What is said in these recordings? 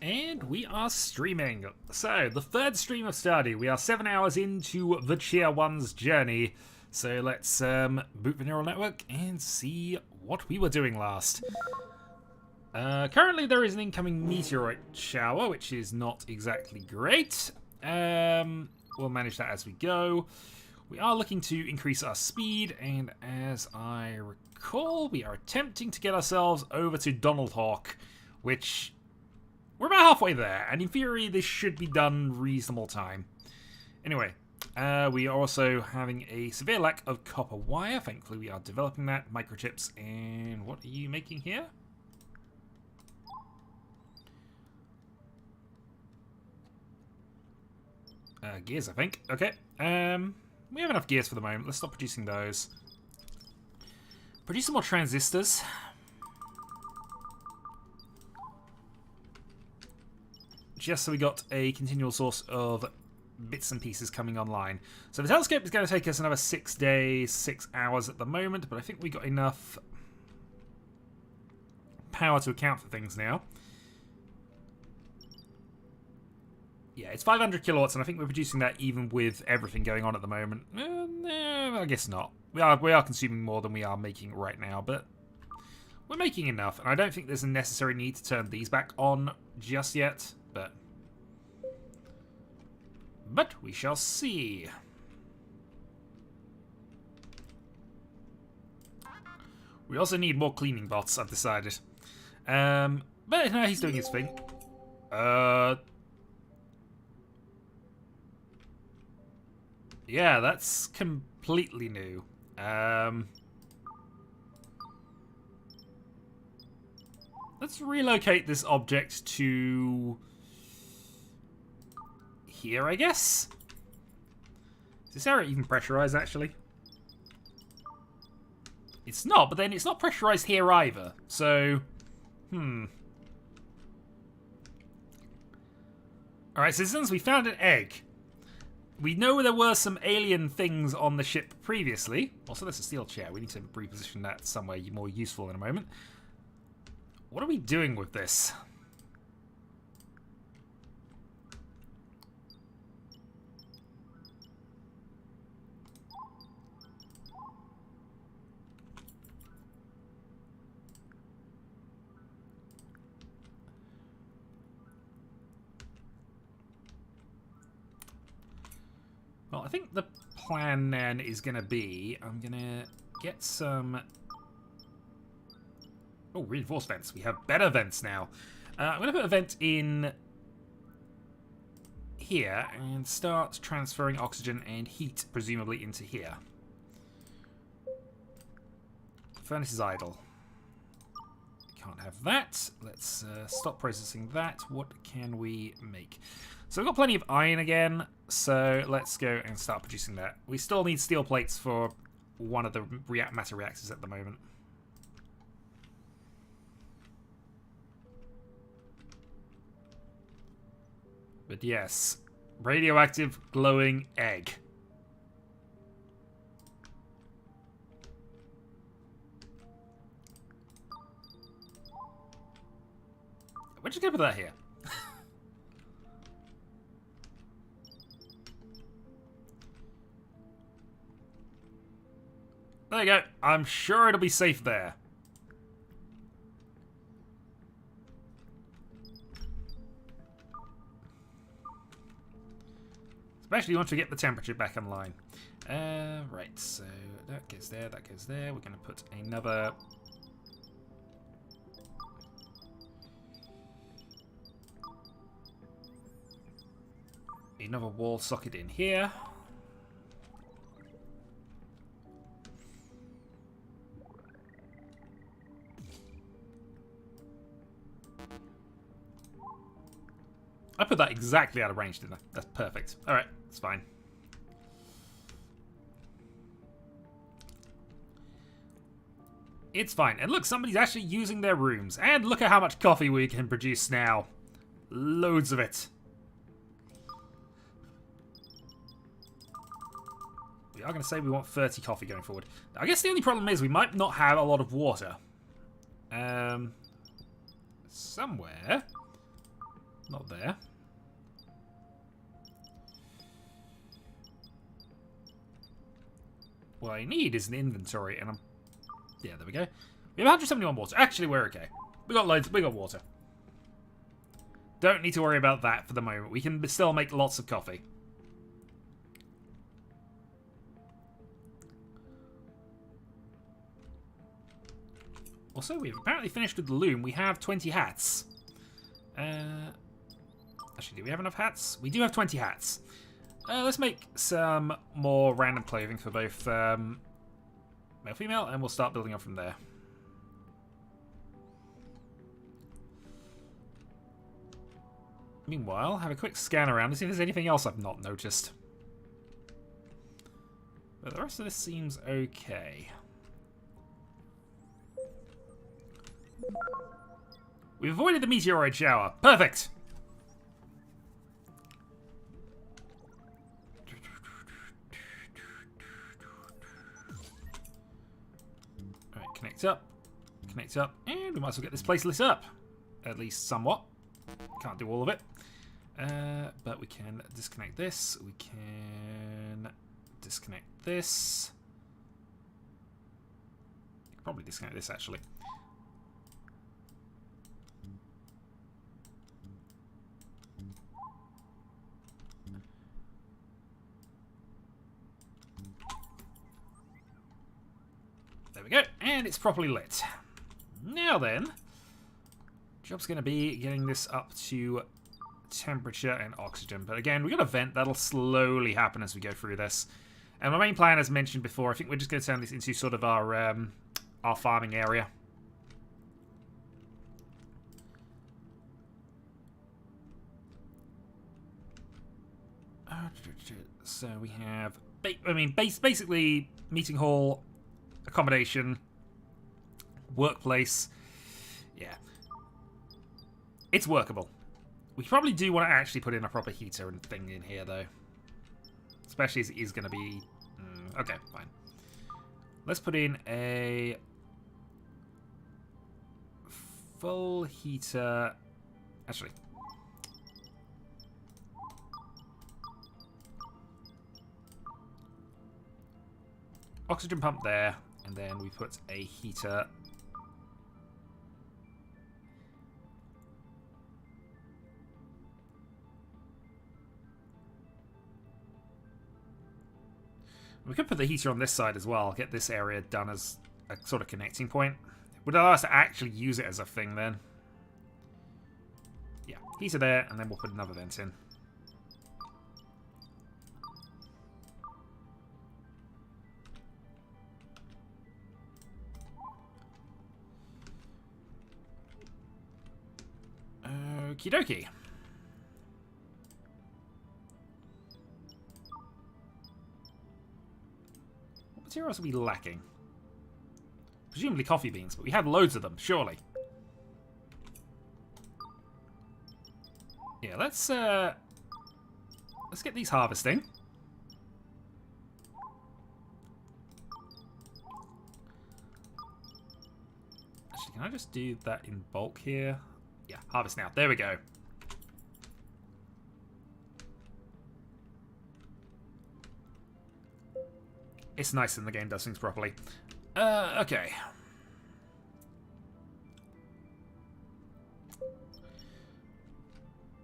And we are streaming. So, the third stream of Stardew. We are 7 hours into the Tier 1's journey. So let's boot the neural network and see what we were doing last. Currently there is an incoming meteorite shower, which is not exactly great. We'll manage that as we go. We are looking to increase our speed, and as I recall, we are attempting to get ourselves over to Shadowhawk, which we're about halfway there, and in theory this should be done reasonable time. Anyway, we are also having a severe lack of copper wire. Thankfully we are developing that. Microchips, and what are you making here? Gears, I think. Okay. We have enough gears for the moment. Let's stop producing those. Produce some more transistors. Just so we got a continual source of bits and pieces coming online. So the telescope is going to take us another 6 days, 6 hours at the moment, but I think we got enough power to account for things now. Yeah, it's 500 kilowatts, and I think we're producing that even with everything going on at the moment. I guess not. We are consuming more than we are making right now, but we're making enough, and I don't think there's a necessary need to turn these back on just yet, but we shall see. We also need more cleaning bots, I've decided. But no, he's doing his thing. Yeah, that's completely new. Let's relocate this object to here, I guess? Is this area even pressurized, actually? It's not, but then it's not pressurized here either. So, Alright, citizens, we found an egg. We know there were some alien things on the ship previously. Also, there's a steel chair. We need to reposition that somewhere more useful in a moment. What are we doing with this? Well, I think the plan then is going to be, I'm going to get some... Oh, reinforced vents. We have better vents now. I'm going to put a vent in here and start transferring oxygen and heat, presumably, into here. Furnace is idle. Can't have that. Let's stop processing that. What can we make? So we've got plenty of iron again, so let's go and start producing that. We still need steel plates for one of the matter reactors at the moment. But yes, radioactive glowing egg. We're just gonna put that here. There you go. I'm sure it'll be safe there. Especially once we get the temperature back online. Right, so that goes there, that goes there. We're going to put another... another wall socket in here. I put that exactly out of range, didn't I? That's perfect. Alright, it's fine. It's fine. And look, somebody's actually using their rooms. And look at how much coffee we can produce now. Loads of it. We are going to say we want 30 coffee going forward. I guess the only problem is we might not have a lot of water. Somewhere Not there. What I need is an inventory, and I'm... Yeah, there we go. We have 171 water. Actually, we're okay. We got loads. We got water. Don't need to worry about that for the moment. We can still make lots of coffee. Also, we've apparently finished with the loom. We have 20 hats. Actually, do we have enough hats? We do have 20 hats. Let's make some more random clothing for both male and female, and we'll start building up from there. Meanwhile, have a quick scan around to see if there's anything else I've not noticed. But the rest of this seems okay. We've avoided the meteoroid shower. Perfect! Alright, connect up, and we might as well get this place lit up. At least somewhat. Can't do all of it. But we can disconnect this. We can disconnect this. We can probably disconnect this, actually. There we go. And it's properly lit. Now then, job's going to be getting this up to temperature and oxygen. But again, we've got a vent. That'll slowly happen as we go through this. And my main plan, as mentioned before, I think we're just going to turn this into sort of our farming area. So we have, basically meeting hall, accommodation, workplace. Yeah. It's workable. We probably do want to actually put in a proper heater and thing in here, though. Especially as it is going to be... okay, fine. Let's put in a full heater. Actually. Oxygen pump there. And then we put a heater... We could put the heater on this side as well, get this area done as a sort of connecting point. Would allow us to actually use it as a thing then. Yeah, heater there, and then we'll put another vent in. Okie dokie. Materials are we lacking? Presumably coffee beans, but we have loads of them, surely. Yeah, let's get these harvesting. Actually, can I just do that in bulk here? Yeah, harvest now. There we go. It's nice when the game does things properly. Okay.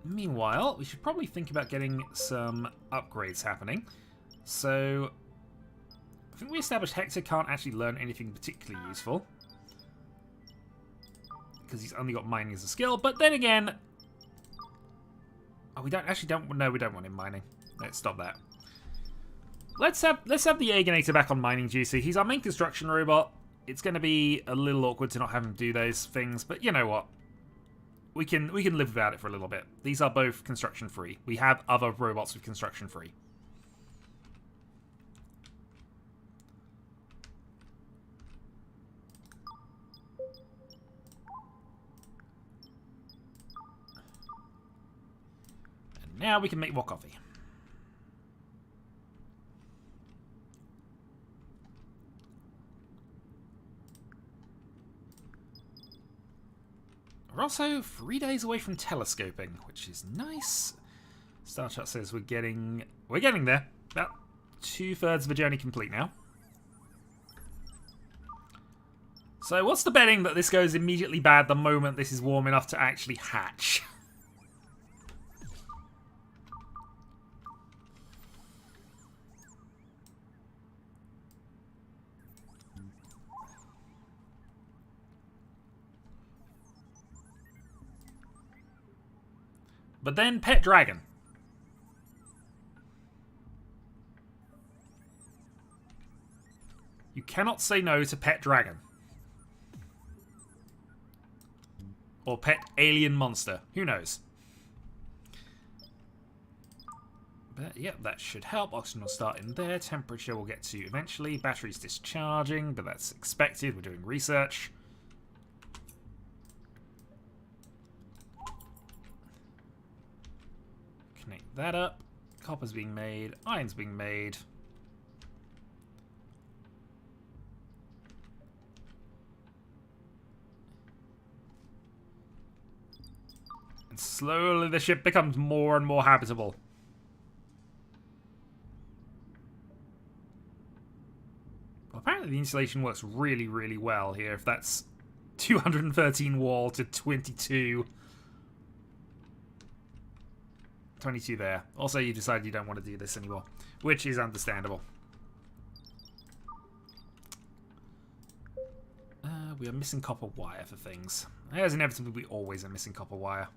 Meanwhile, we should probably think about getting some upgrades happening. So, I think we established Hector can't actually learn anything particularly useful. Because he's only got mining as a skill, but then again... Oh, we don't want him mining. Let's stop that. Let's have the Aegonator back on mining duty. He's our main construction robot. It's going to be a little awkward to not have him do those things, but you know what? We can live without it for a little bit. These are both construction free. We have other robots with construction free. And now we can make more coffee. We're also 3 days away from telescoping, which is nice. Star Chart says we're getting there. About 2/3 of the journey complete now. So what's the betting that this goes immediately bad the moment this is warm enough to actually hatch? But then Pet Dragon. You cannot say no to Pet Dragon. Or Pet Alien Monster. Who knows? But yeah, that should help. Oxygen will start in there. Temperature we'll get to eventually. Batteries discharging, but that's expected. We're doing research. Connect that up. Copper's being made. Iron's being made. And slowly the ship becomes more and more habitable. Well, apparently the insulation works really, really well here. If that's 213 wall to 22 there. Also, you decide you don't want to do this anymore, which is understandable. We are missing copper wire for things. As inevitably, we always are missing copper wire.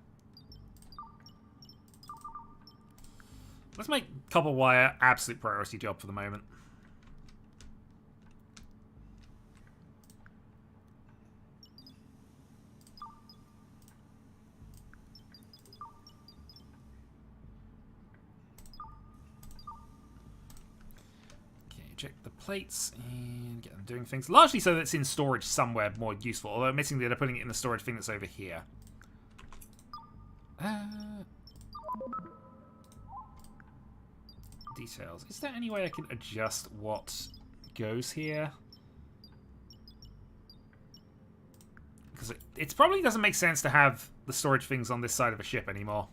Let's make copper wire absolute priority job for the moment. Check the plates and get them doing things. Largely so that it's in storage somewhere more useful. Although admitting that they're putting it in the storage thing that's over here. Details. Is there any way I can adjust what goes here? Because it probably doesn't make sense to have the storage things on this side of a ship anymore.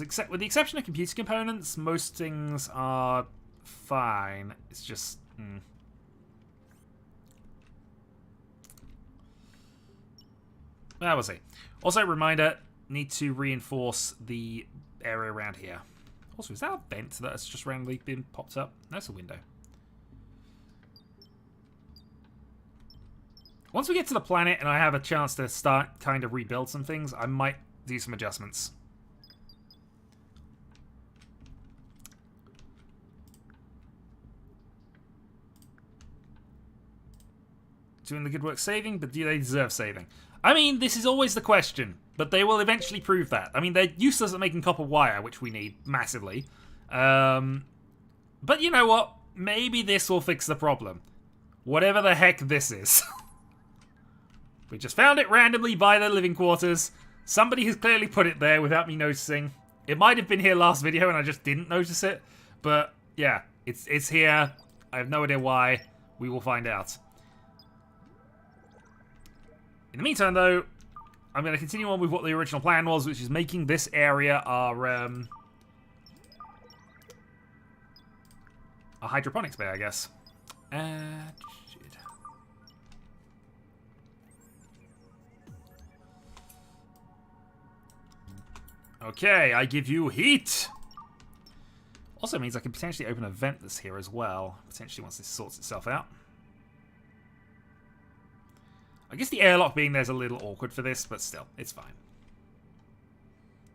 Except with the exception of computer components, most things are fine. It's just... Well, we'll see. Also, reminder, need to reinforce the area around here. Also, is that a vent that's just randomly been popped up? That's a window. Once we get to the planet and I have a chance to start kind of rebuild some things, I might do some adjustments. Doing the good work saving, but do they deserve saving? I mean, this is always the question, but they will eventually prove that. I mean, they're useless at making copper wire, which we need massively. But you know what? Maybe this will fix the problem. Whatever the heck this is. We just found it randomly by the living quarters. Somebody has clearly put it there without me noticing. It might have been here last video and I just didn't notice it. But yeah, it's here. I have no idea why. We will find out. In the meantime, though, I'm going to continue on with what the original plan was, which is making this area our hydroponics bay, I guess. Okay, I give you heat! Also means I can potentially open a vent that's here as well, potentially once this sorts itself out. I guess the airlock being there is a little awkward for this, but still, it's fine.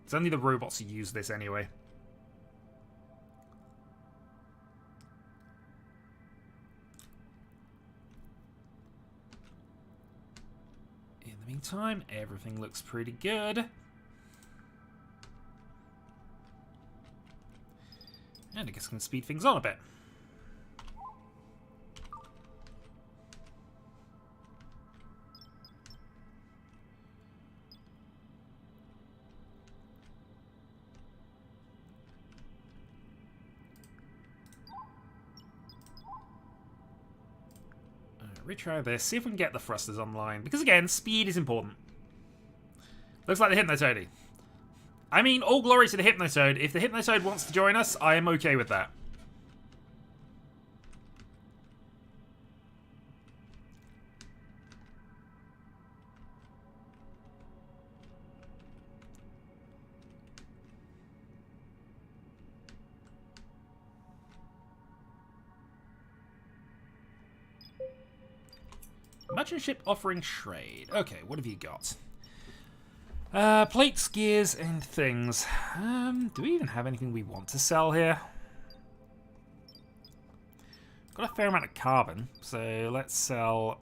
It's only the robots who use this anyway. In the meantime, everything looks pretty good. And I guess I can speed things on a bit. retry this. See if we can get the thrusters online. Because again, speed is important. Looks like the Hypnotoad. I mean, all glory to the Hypnotoad. If the Hypnotoad wants to join us, I am okay with that. Merchant ship offering trade. Okay, what have you got? Plates, gears, and things. Do we even have anything we want to sell here? Got a fair amount of carbon, so let's sell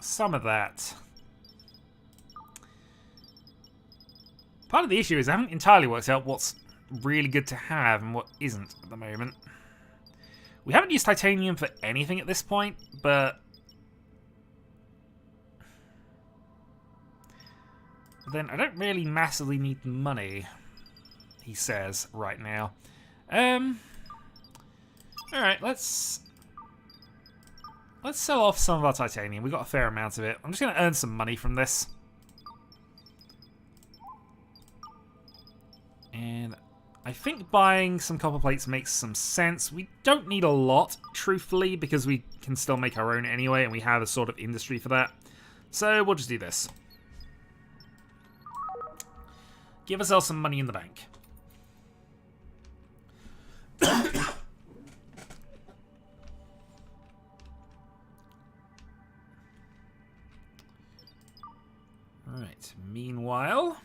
some of that. Part of the issue is I haven't entirely worked out what's really good to have and what isn't at the moment. We haven't used titanium for anything at this point, but then I don't really massively need money, he says right now. Alright, let's sell off some of our titanium. We got a fair amount of it. I'm just going to earn some money from this. And I think buying some copper plates makes some sense. We don't need a lot, truthfully, because we can still make our own anyway, and we have a sort of industry for that. So we'll just do this. Give ourselves some money in the bank. Alright, meanwhile...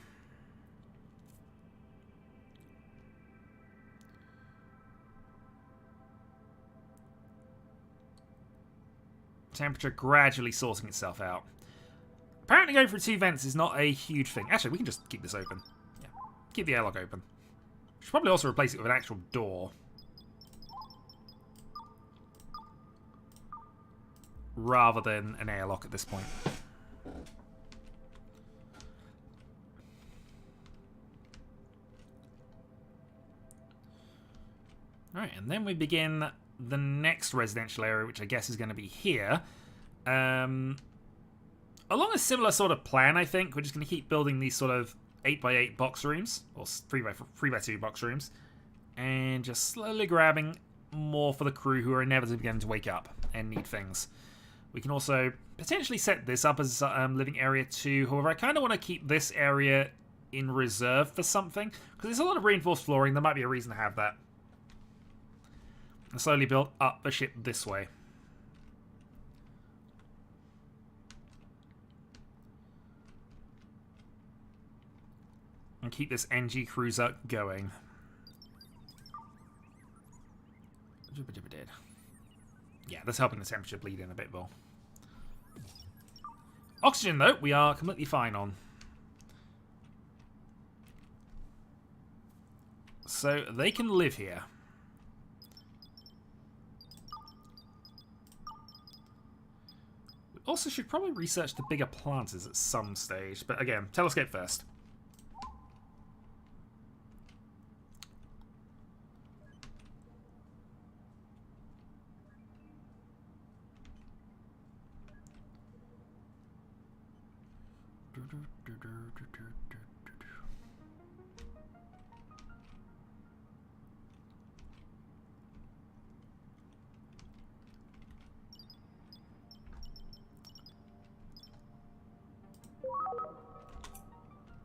temperature gradually sorting itself out. Apparently going through 2 vents is not a huge thing. Actually, we can just keep this open. Yeah, keep the airlock open. Should probably also replace it with an actual door. Rather than an airlock at this point. Alright, and then we begin the next residential area, which I guess is going to be here. Along a similar sort of plan, I think. We're just going to keep building these sort of 8x8 box rooms, or 3x2 box rooms, and just slowly grabbing more for the crew who are inevitably going to wake up and need things. We can also potentially set this up as living area 2. However, I kind of want to keep this area in reserve for something, because there's a lot of reinforced flooring. There might be a reason to have that. And slowly build up the ship this way. And keep this NG cruiser going. Yeah, that's helping the temperature bleed in a bit more. Oxygen, though, we are completely fine on. So they can live here. Also, should probably research the bigger planters at some stage. But again, telescope first.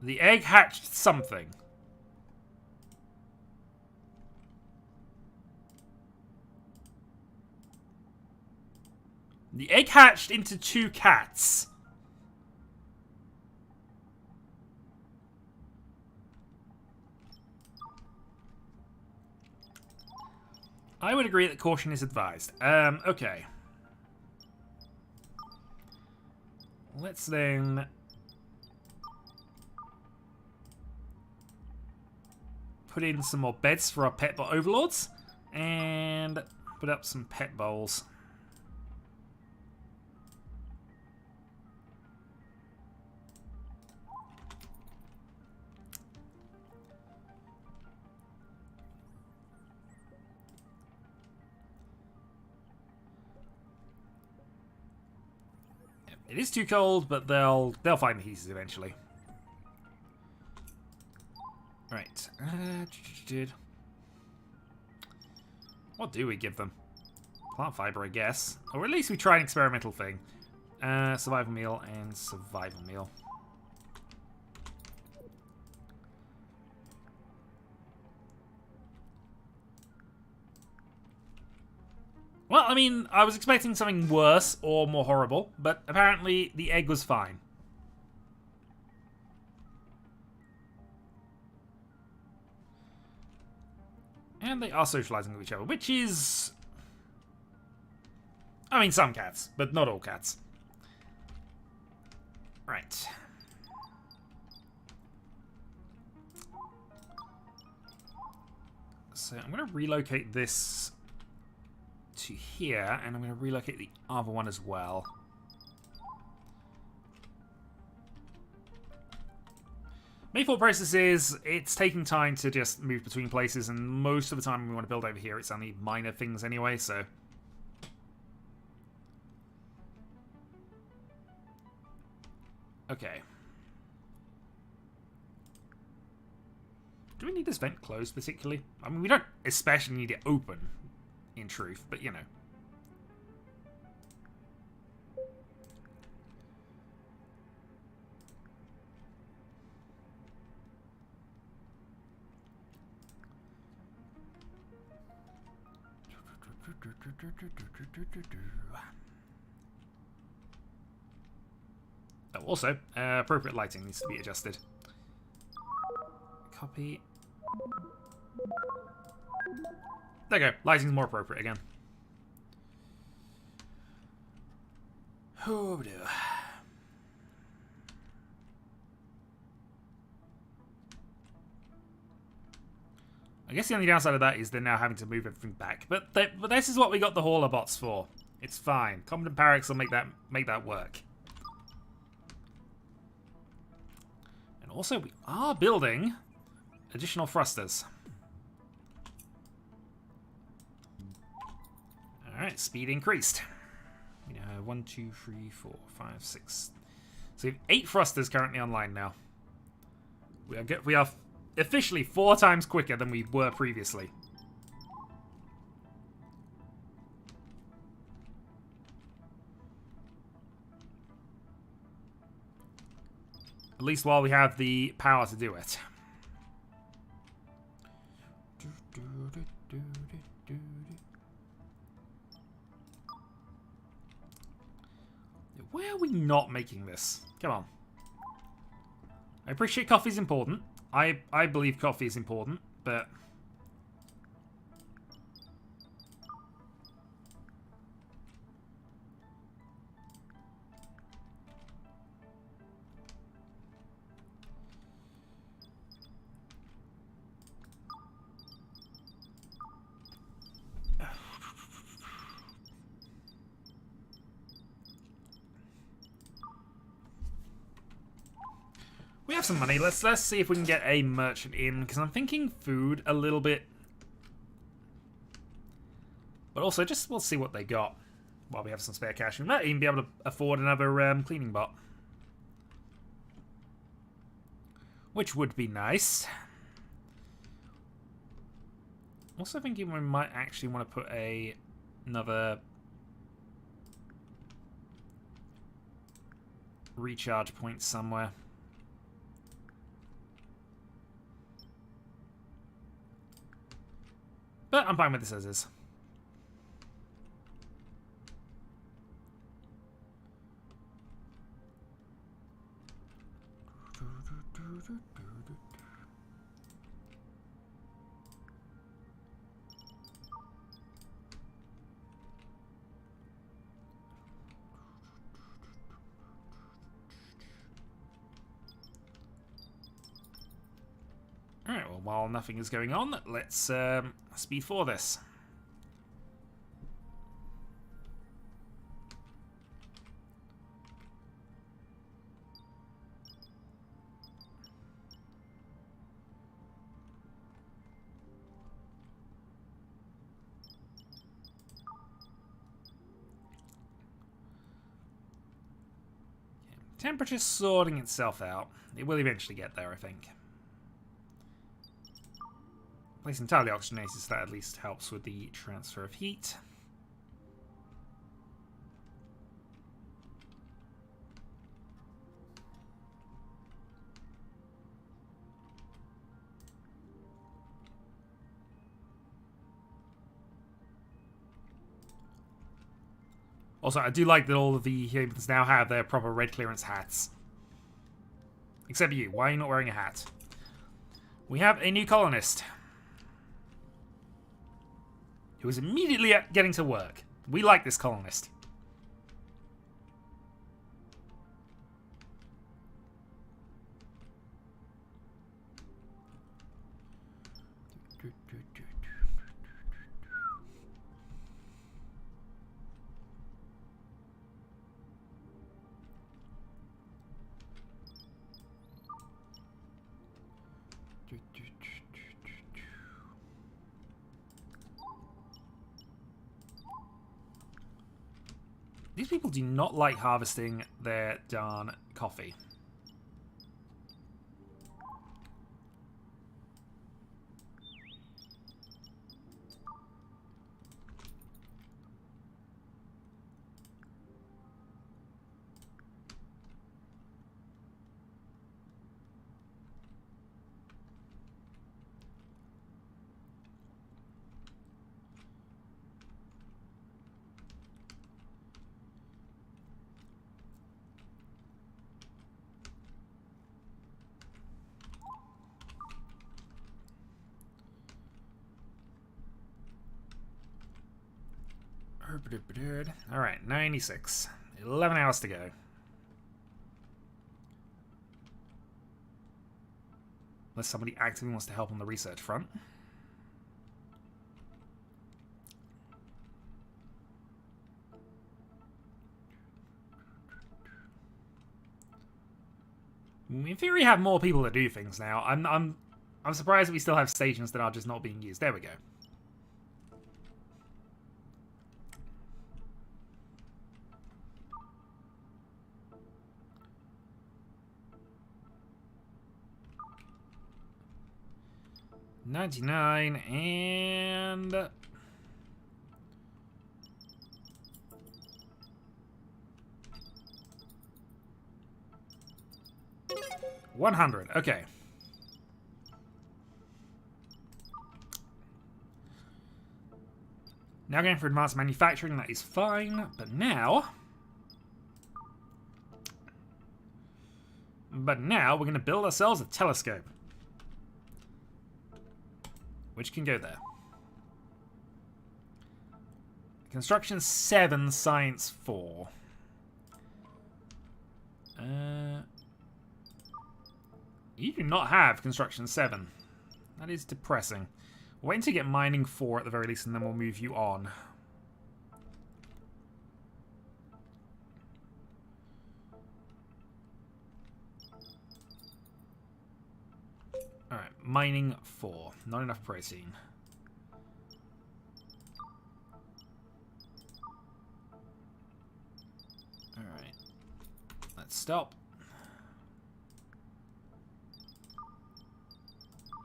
The egg hatched something. The egg hatched into 2 cats. I would agree that caution is advised. Okay. Let's then put in some more beds for our pet overlords and put up some pet bowls. It is too cold, but they'll find the heaters eventually. Right. What do we give them? Plant fiber, I guess. Or at least we try an experimental thing. Survival meal and survival meal. Well, I mean, I was expecting something worse or more horrible, but apparently the egg was fine. And they are socializing with each other, which is... I mean, some cats, but not all cats. Right. So I'm going to relocate this to here, and I'm going to relocate the other one as well. Main thought process is it's taking time to just move between places, and most of the time when we want to build over here, it's only minor things anyway, so... Okay. Do we need this vent closed particularly? I mean, we don't especially need it open, in truth, but you know. Oh, also, appropriate lighting needs to be adjusted. Copy. There you go. Lighting's more appropriate again. Oh dear. I guess the only downside of that is they're now having to move everything back. But this is what we got the hauler bots for. It's fine. Competent Parax will make that work. And also, we are building additional thrusters. Alright, speed increased. We now have 1, 2, 3, 4, 5, 6. So we have 8 thrusters currently online now. We are officially 4 times quicker than we were previously. At least while we have the power to do it. Why are we not making this? Come on. I appreciate coffee's important. I believe coffee is important, but... We have some money. Let's see if we can get a merchant in, because I'm thinking food a little bit. But also, just we'll see what they got while we have some spare cash. We might even be able to afford another cleaning bot, which would be nice. Also thinking we might actually want to put another recharge point somewhere. But I'm fine with this as is. Alright, well, while nothing is going on, let's speed for this. Temperature's sorting itself out. It will eventually get there, I think. Place entirely oxygenated, so that at least helps with the transfer of heat. Also, I do like that all of the humans now have their proper red clearance hats. Except you. Why are you not wearing a hat? We have a new colonist. Who is immediately getting to work. We like this colonist. These people do not like harvesting their darn coffee. Alright, 96. 11 hours to go. Unless somebody actively wants to help on the research front. We in theory have more people that do things now. I'm surprised that we still have stations that are just not being used. There we go. $99 and 100. Okay. Now going for advanced manufacturing, that is fine. But now we're going to build ourselves a telescope. Which can go there. Construction 7, science 4. You do not have construction 7. That is depressing. Wait until you get mining 4 at the very least, and then we'll move you on. Alright, mining 4. Not enough protein. Alright. Let's stop.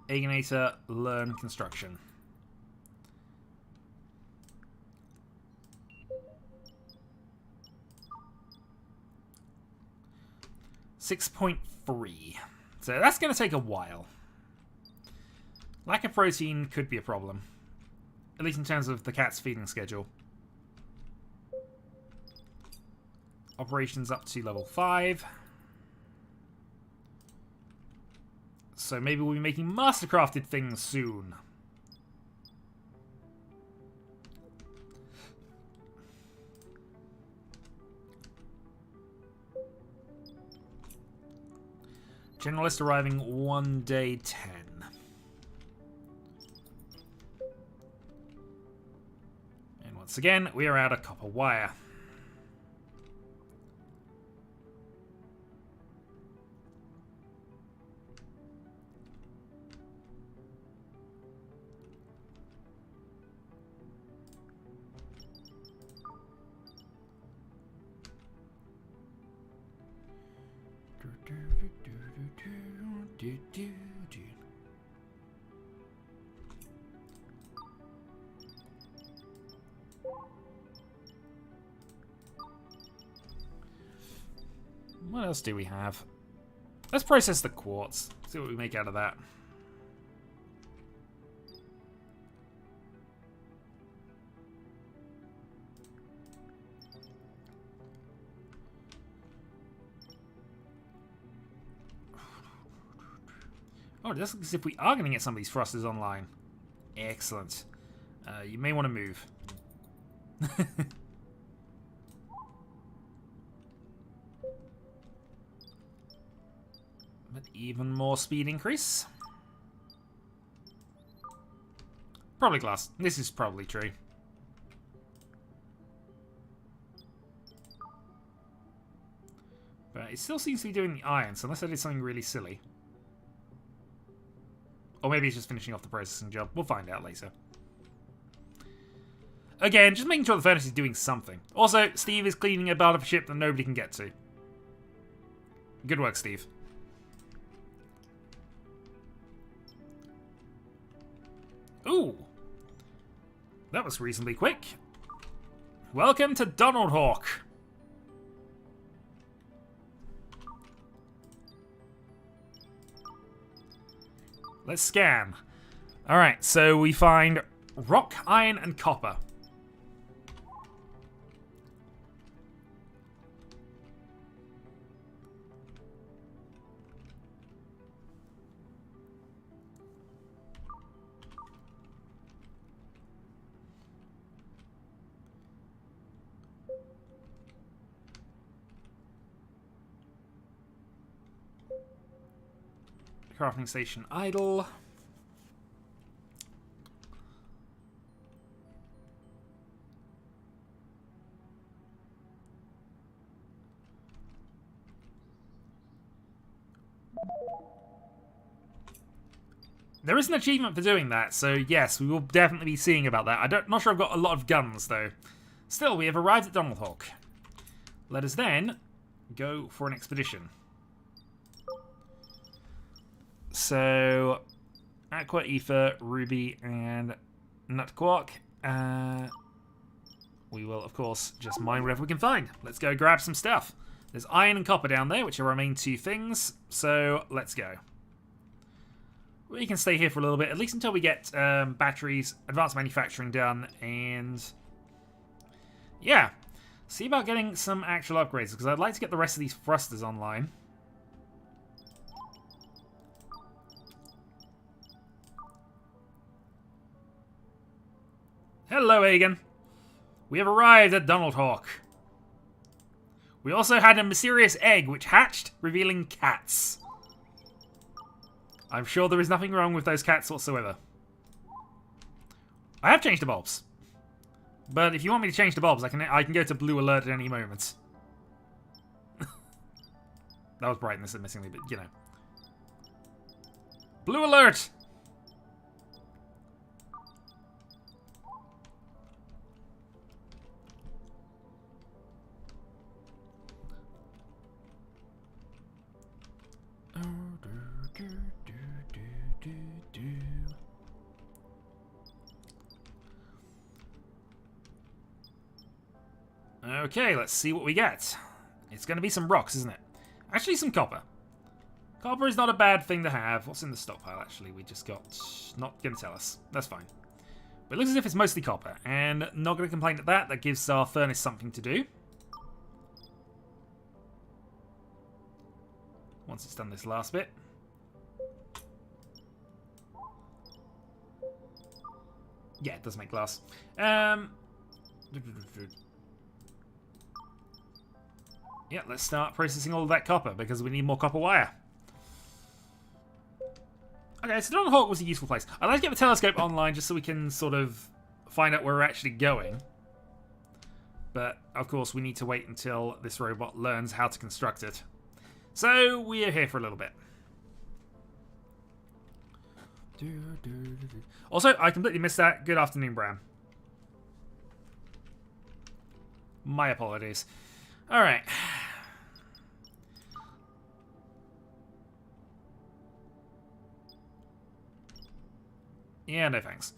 Aginator, learn construction. .3. So that's going to take a while. Lack of protein could be a problem. At least in terms of the cat's feeding schedule. Operations up to level 5. So maybe we'll be making mastercrafted things soon. Generalist arriving 1 day 10. And once again, we are out of copper wire. What else do we have? Let's process the quartz. See what we make out of that. Oh, it does look as if we are going to get some of these thrusters online. Excellent. You may want to move. But even more speed increase. Probably glass. This is probably true. But it still seems to be doing the iron, so unless I did something really silly. Or maybe it's just finishing off the processing job. We'll find out later. Again, just making sure the furnace is doing something. Also, Steve is cleaning a part of a ship that nobody can get to. Good work, Steve. Ooh. That was reasonably quick. Welcome to Shadowhawk. Let's scan. Alright, so we find rock, iron, and copper. Crafting station idle. There is an achievement for doing that, so yes, we will definitely be seeing about that. Not sure I've got a lot of guns, though. Still, we have arrived at Shadowhawk. Let us then go for an expedition. So, Aqua, Ether, Ruby, and Nut Quark. We will, of course, just mine whatever we can find. Let's go grab some stuff. There's iron and copper down there, which are our main two things. So, let's go. We can stay here for a little bit, at least until we get batteries, advanced manufacturing done, and yeah, see about getting some actual upgrades, because I'd like to get the rest of these thrusters online. Hello, Aegon. We have arrived at Shadowhawk. We also had a mysterious egg which hatched, revealing cats. I'm sure there is nothing wrong with those cats whatsoever. I have changed the bulbs. But if you want me to change the bulbs, I can go to blue alert at any moment. That was brightness admittingly, but you know. Blue alert! Okay, let's see what we get. It's going to be some rocks, isn't it? Actually, some copper. Copper is not a bad thing to have. What's in the stockpile, actually? We just got... Not going to tell us. That's fine. But it looks as if it's mostly copper. And not going to complain at that. That gives our furnace something to do. Once it's done this last bit. Yeah, it does make glass. Yeah, let's start processing all of that copper, because we need more copper wire. Okay, so Shadowhawk was a useful place. I'd like to get the telescope online just so we can sort of find out where we're actually going. But, of course, we need to wait until this robot learns how to construct it. So, we are here for a little bit. Also, I completely missed that. Good afternoon, Bram. My apologies. Alright. Yeah, no thanks.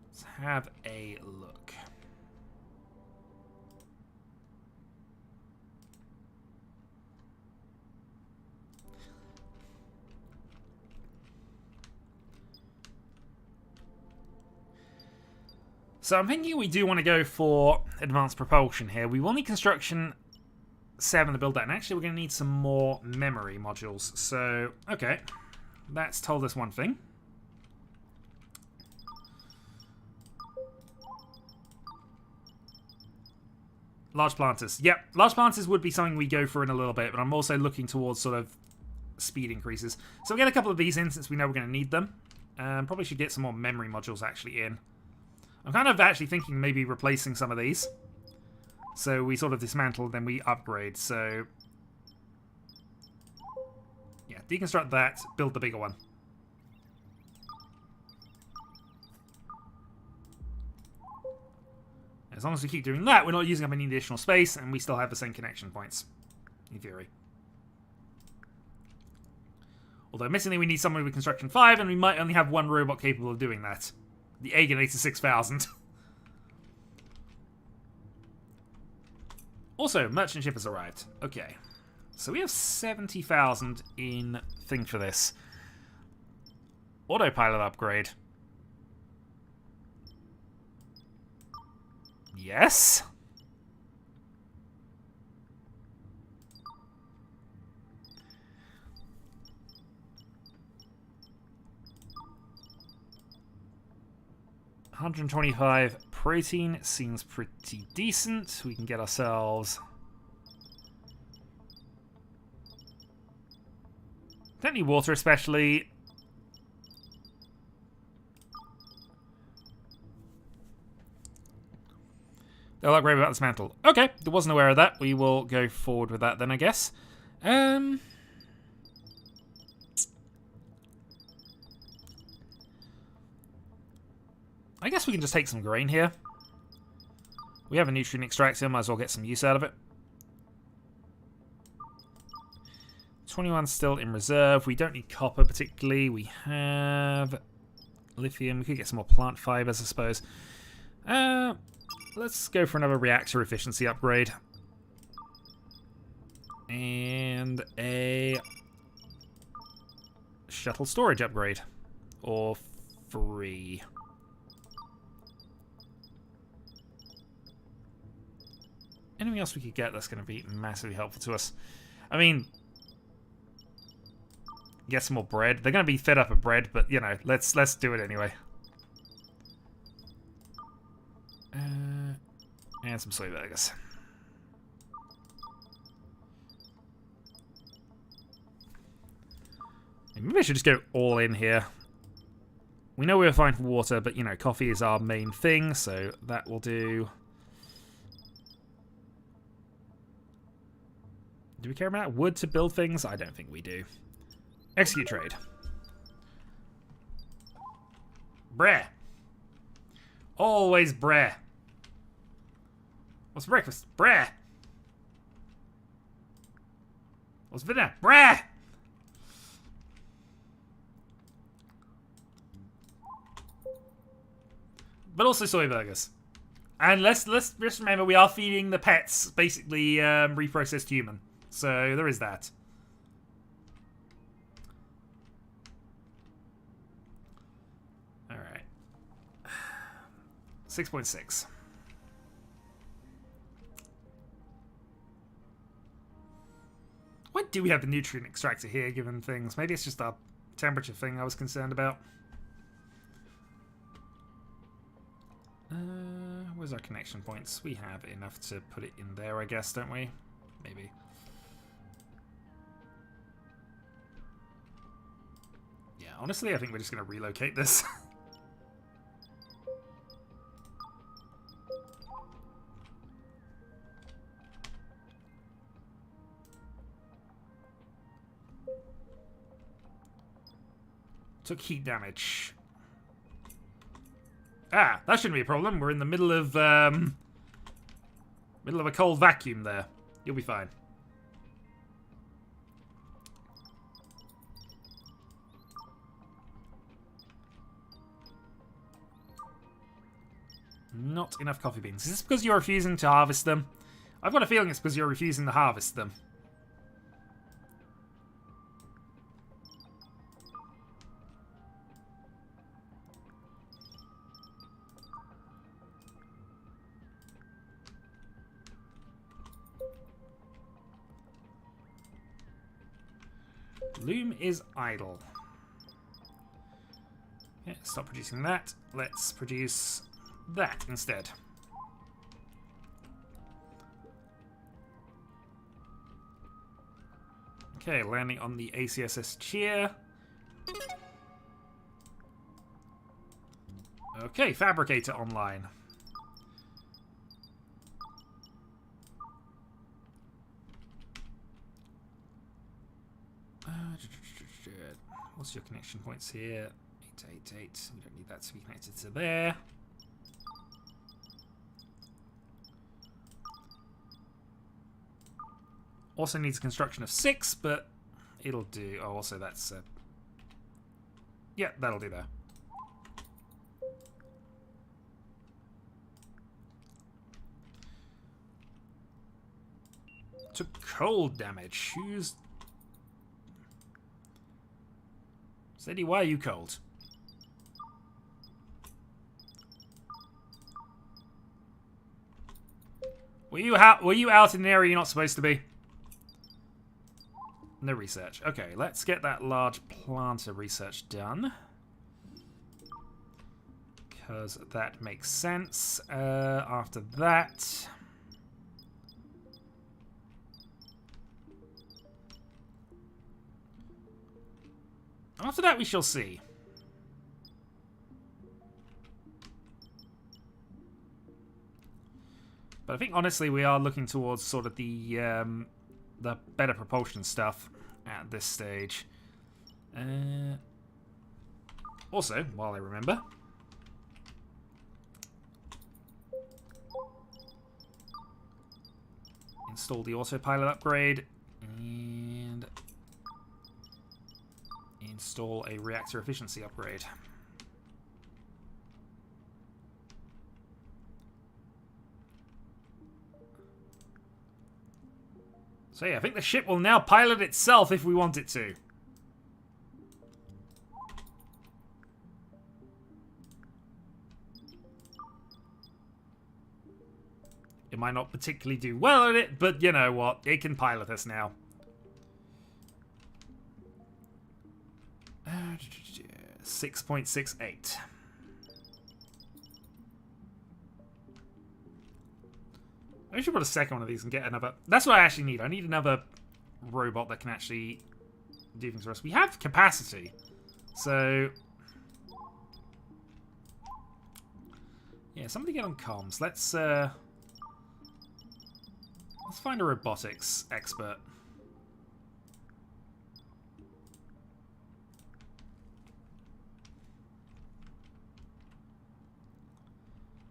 Let's have a look. So I'm thinking we do want to go for advanced propulsion here. We will need construction 7 to build that, and actually we're going to need some more memory modules. So, okay, that's told us one thing. Large planters. Yep, large planters would be something we go for in a little bit, but I'm also looking towards sort of speed increases. So we'll get a couple of these in since we know we're going to need them. Probably should get some more memory modules actually in. I'm kind of actually thinking maybe replacing some of these. So we sort of dismantle, then we upgrade. So, yeah, deconstruct that, build the bigger one. As long as we keep doing that, we're not using up any additional space, and we still have the same connection points, in theory. Although, admittedly, we need someone with construction 5, and we might only have one robot capable of doing that. The Aganator 6000. Also, merchant ship has arrived. Okay. So we have 70,000 in thing for this. Autopilot upgrade. Yes. $125 protein seems pretty decent. We can get ourselves... Don't need water especially. They'll upgrade without dismantle. Okay, I wasn't aware of that. We will go forward with that then, I guess. I guess we can just take some grain here. We have a nutrient extractor, might as well get some use out of it. 21 still in reserve. We don't need copper particularly. We have lithium. We could get some more plant fibers, I suppose. Let's go for another reactor efficiency upgrade. And a shuttle storage upgrade. Or 3. Anything else we could get that's going to be massively helpful to us? I mean, get some more bread. They're going to be fed up with bread, but you know, let's do it anyway. And some soy burgers. Maybe I should just go all in here. We know we're fine for water, but you know, coffee is our main thing, so that will do. Do we care about wood to build things? I don't think we do. Execute trade. Breh. Always breh. What's breakfast? Breh. What's dinner? Breh. But also soy burgers. And let's just remember we are feeding the pets basically reprocessed human. So there is that. Alright. 6.6. Why do we have the nutrient extractor here given things? Maybe it's just a temperature thing I was concerned about. Where's our connection points? We have enough to put it in there, I guess, don't we? Maybe. Yeah, honestly, I think we're just going to relocate this. Took heat damage. Ah, that shouldn't be a problem. We're in the middle of a cold vacuum there. You'll be fine. Not enough coffee beans. Is this because you're refusing to harvest them? I've got a feeling it's because you're refusing to harvest them. Loom is idle. Yeah, stop producing that. Let's produce that instead. Okay, landing on the ACSS Cheer. Okay, Fabricator online. What's your connection points here? 888. We don't need that to be connected to there. Also needs a construction of 6, but it'll do. Oh, also that's... yeah, that'll do there. Took cold damage. Who's... Sadie, why are you cold? Were you out in an area you're not supposed to be? No research. Okay, let's get that large planter research done. Because that makes sense. After that... After that, we shall see. But I think, honestly, we are looking towards sort of the better propulsion stuff at this stage. Also, while I remember... Install the autopilot upgrade. And... install a reactor efficiency upgrade. So yeah, I think the ship will now pilot itself if we want it to. It might not particularly do well at it, but you know what? It can pilot us now. 6.68. I should put a second one of these and get another... That's what I actually need. I need another robot that can actually do things for us. We have capacity. So... yeah, somebody get on comms. Let's find a robotics expert.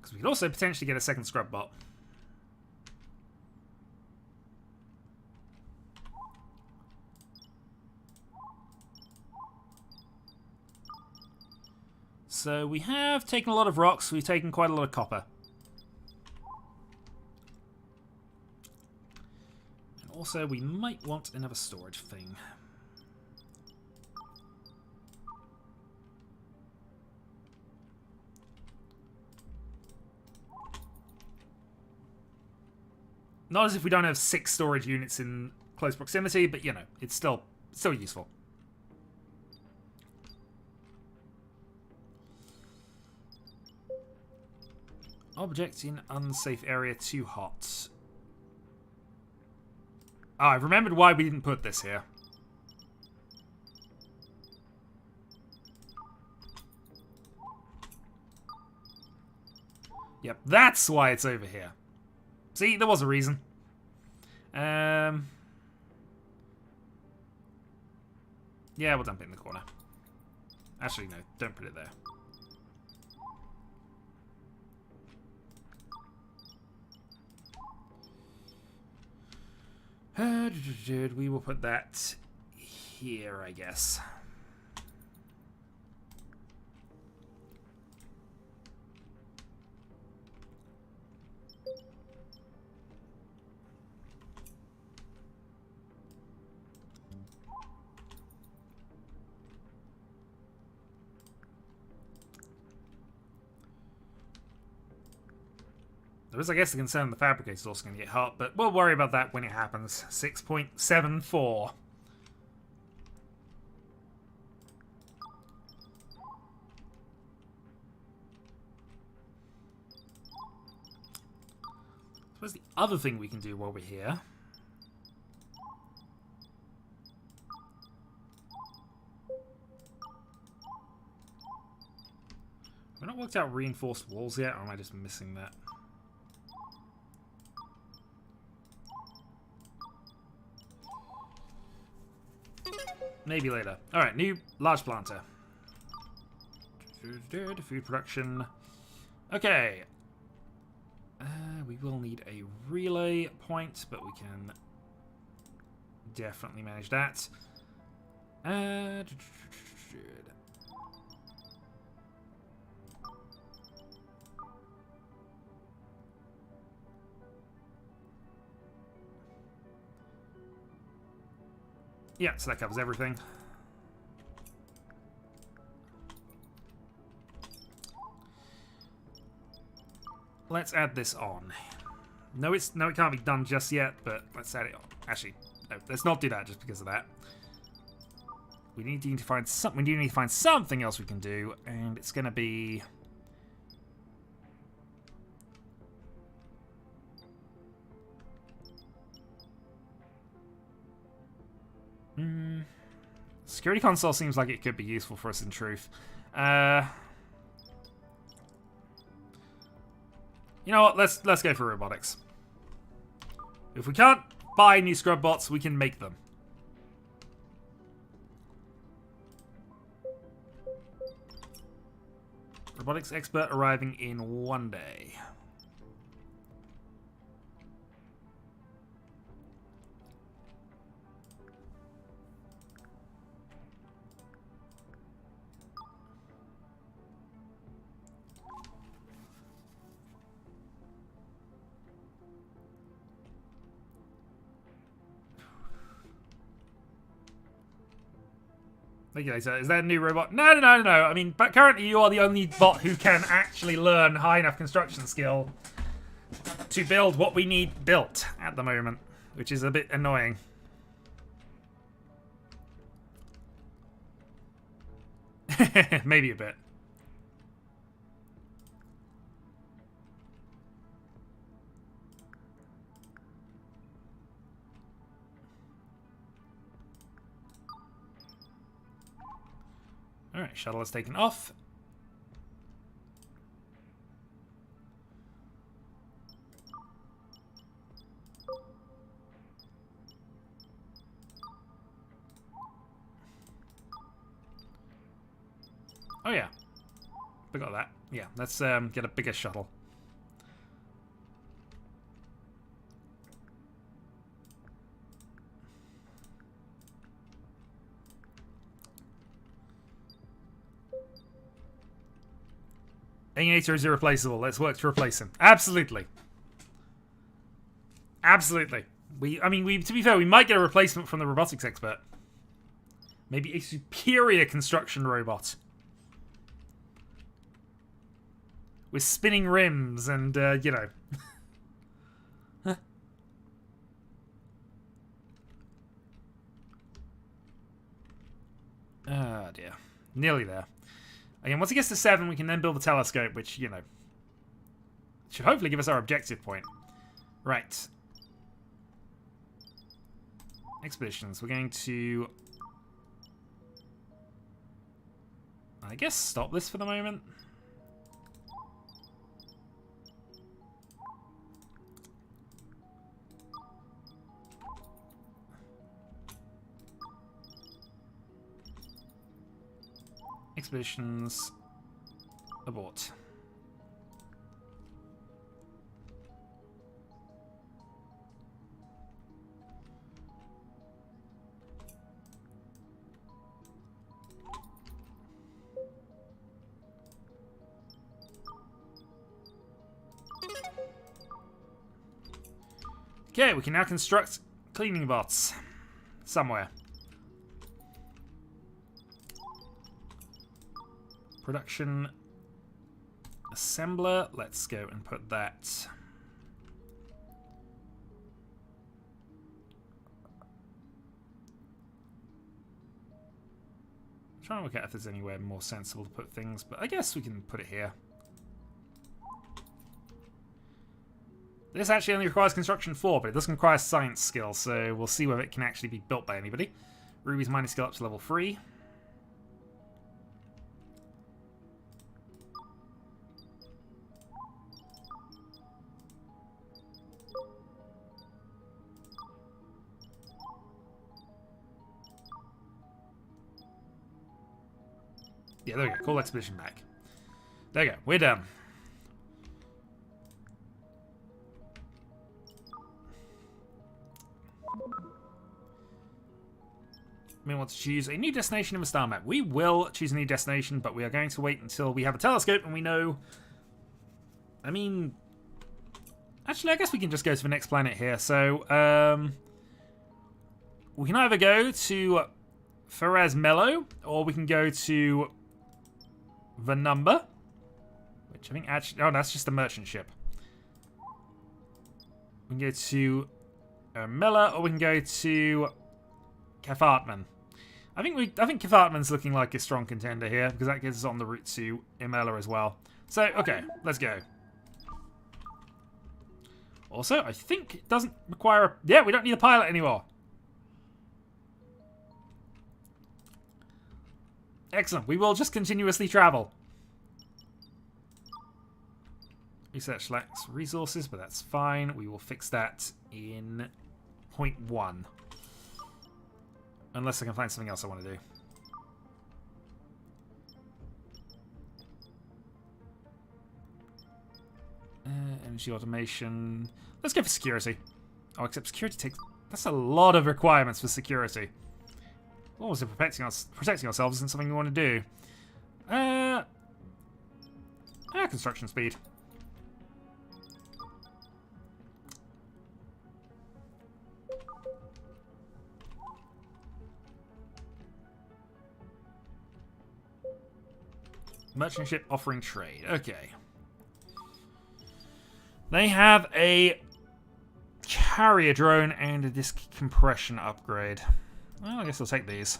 Because we could also potentially get a second scrub bot. So we have taken a lot of rocks, we've taken quite a lot of copper. And also we might want another storage thing. Not as if we don't have 6 storage units in close proximity, but you know, it's still useful. Object in unsafe area too hot. Oh, I've remembered why we didn't put this here. Yep, that's why it's over here. See, there was a reason. Yeah, we'll dump it in the corner. Actually, no, don't put it there. We will put that here, I guess. There is, I guess, the concern the fabricator is also going to get hot, but we'll worry about that when it happens. 6.74. What's the other thing we can do while we're here? We've not worked out reinforced walls yet, or am I just missing that? Maybe later. Alright, new large planter. Food production. Okay. We will need a relay point, but we can definitely manage that. Yeah, so that covers everything. Let's add this on. No, it can't be done just yet, but let's add it on. Actually, no, let's not do that just because of that. We need to find something. We do need to find something else we can do, and it's going to be. Security console seems like it could be useful for us in truth. You know what? Let's go for robotics. If we can't buy new scrub bots, we can make them. Robotics expert arriving in 1 day. Regulator, is that a new robot? No. I mean, but currently you are the only bot who can actually learn high enough construction skill to build what we need built at the moment, which is a bit annoying. Maybe a bit. Alright, shuttle is taken off. Oh yeah. Forgot that. Yeah, let's get a bigger shuttle. Alienator is irreplaceable. Let's work to replace him. Absolutely. Absolutely. To be fair, we might get a replacement from the robotics expert. Maybe a superior construction robot. With spinning rims and, you know. Oh, dear. Nearly there. Again, once it gets to 7, we can then build a telescope, which, you know, should hopefully give us our objective point. Right. Expeditions. We're going to, I guess, stop this for the moment. Expeditions abort. Okay, we can now construct cleaning bots somewhere. Production assembler. Let's go and put that. I'm trying to work out if there's anywhere more sensible to put things, but I guess we can put it here. This actually only requires construction 4, but it doesn't require science skill, so we'll see whether it can actually be built by anybody. Ruby's mining skill up to level 3. Yeah, there we go. Call expedition back. There you go. We're done. We want to choose a new destination in the star map. We will choose a new destination, but we are going to wait until we have a telescope and we know... I mean... Actually, I guess we can just go to the next planet here. So, we can either go to Ferez Mello, or we can go to the Number, which I think actually... Oh, that's just a merchant ship. We can go to Mella, or we can go to Kafartman. I think Kafartman's looking like a strong contender here, because that gets us on the route to Imela as well. So, okay, let's go. Also, I think it doesn't require a... Yeah, we don't need a pilot anymore. Excellent. We will just continuously travel. Research lacks resources, but that's fine. We will fix that in 0.1. Unless I can find something else I want to do. Energy automation. Let's go for security. Oh, except security takes... That's a lot of requirements for security. Also, protecting ourselves isn't something we want to do. Construction speed. Merchant ship offering trade. Okay. They have a carrier drone and a disk compression upgrade. Well, I guess I'll take these.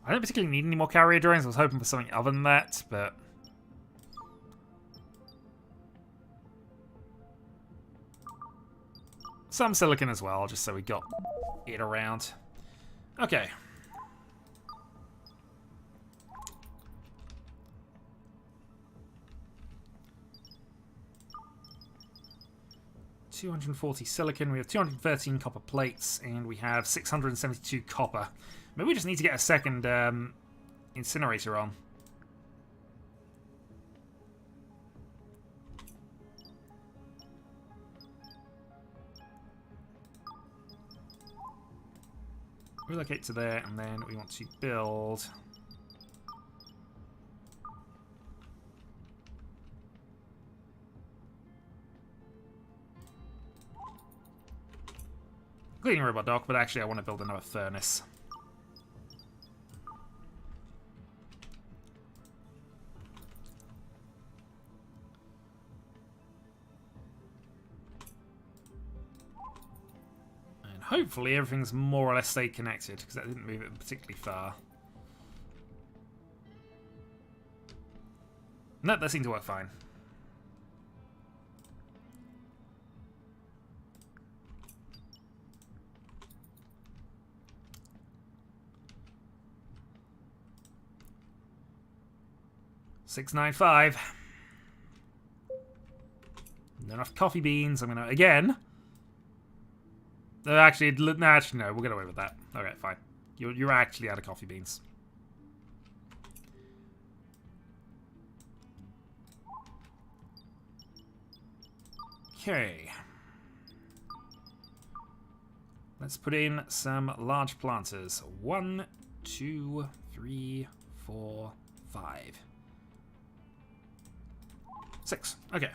I don't particularly need any more carrier drones. I was hoping for something other than that, but... Some silicon as well, just so we got it around. Okay. $240 silicon, we have 213 copper plates, and we have 672 copper. Maybe we just need to get a second incinerator on. Relocate to there, and then we want to build... Cleaning robot dock, but actually I want to build another furnace. And hopefully everything's more or less stayed connected, because that didn't move it particularly far. No, that seemed to work fine. $695. Not enough coffee beans. I'm gonna again. Actually, no, we'll get away with that. Okay, fine. You're actually out of coffee beans. Okay. Let's put in some large planters. 1, 2, 3, 4, 5. 6. Okay.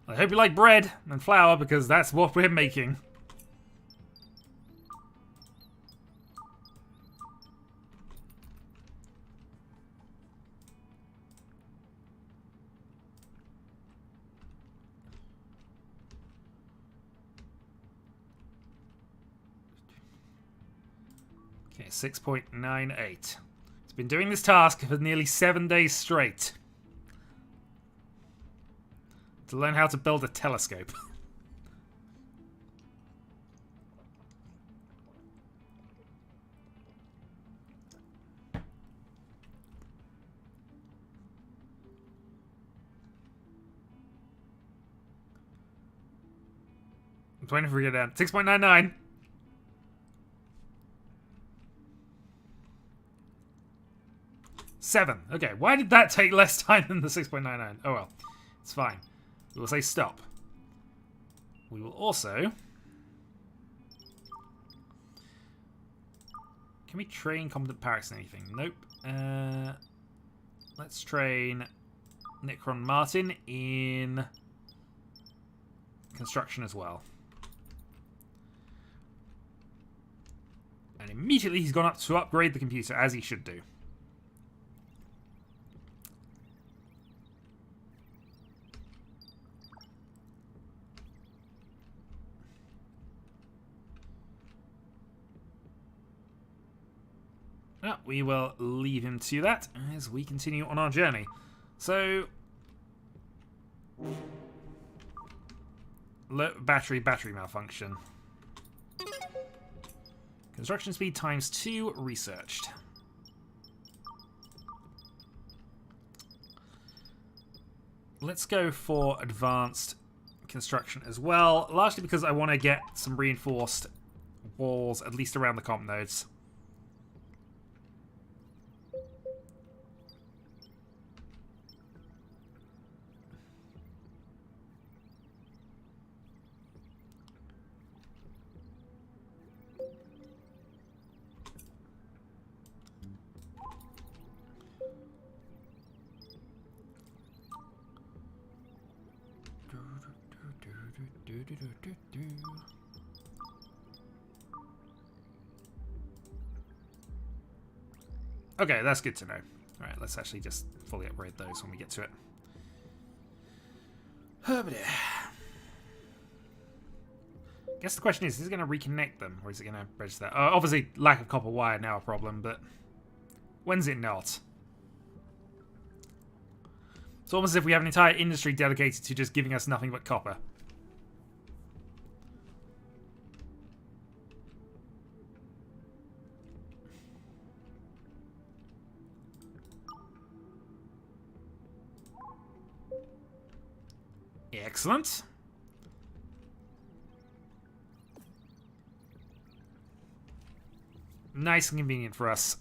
I hope you like bread and flour, because that's what we're making. Okay, 6.98. It's been doing this task for nearly 7 days straight. To learn how to build a telescope. I'm waiting for it to get down. 6.99. Seven. Okay, why did that take less time than the 6.99? Oh well, it's fine. We will say stop. We will also... Can we train competent barracks in anything? Nope. Let's train Nicron Martin in construction as well. And immediately he's gone up to upgrade the computer, as he should do. Well, we will leave him to that as we continue on our journey. So, battery malfunction. Construction speed ×2 researched. Let's go for advanced construction as well, largely because I want to get some reinforced walls, at least around the comp nodes. Okay, that's good to know. Alright, let's actually just fully upgrade those when we get to it. Guess the question is it going to reconnect them, or is it going to bridge that? Obviously, lack of copper wire now a problem, but when's it not? It's almost as if we have an entire industry dedicated to just giving us nothing but copper. Excellent. Nice and convenient for us.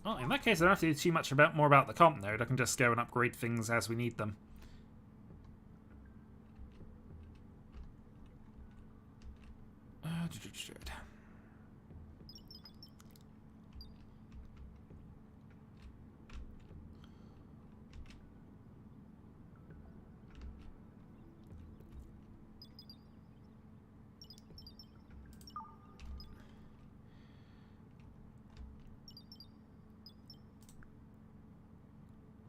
Well, in that case, I don't have to do too much more about the comp node. I can just go and upgrade things as we need them.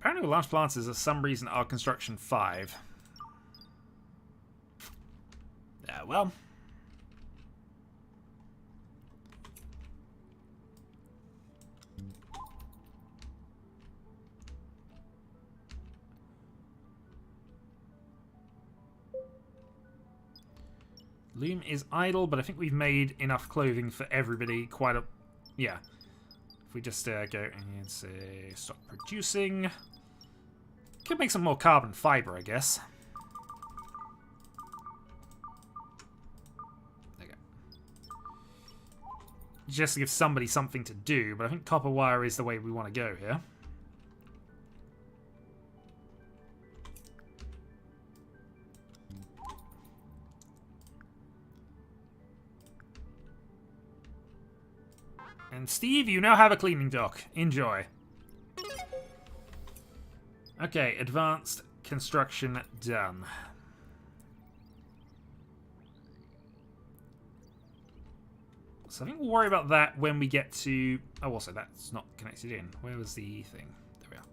Apparently with large plants is for some reason our construction 5. Yeah, well. Loom is idle, but I think we've made enough clothing for everybody. Quite a... Yeah. If we just go and say stop producing. Could make some more carbon fiber, I guess. There you go. Just to give somebody something to do, but I think copper wire is the way we want to go here. And Steve, you now have a cleaning dock. Enjoy. Okay, advanced construction done. So I think we'll worry about that when we get to... Oh, also, that's not connected in. Where was the thing? There we are.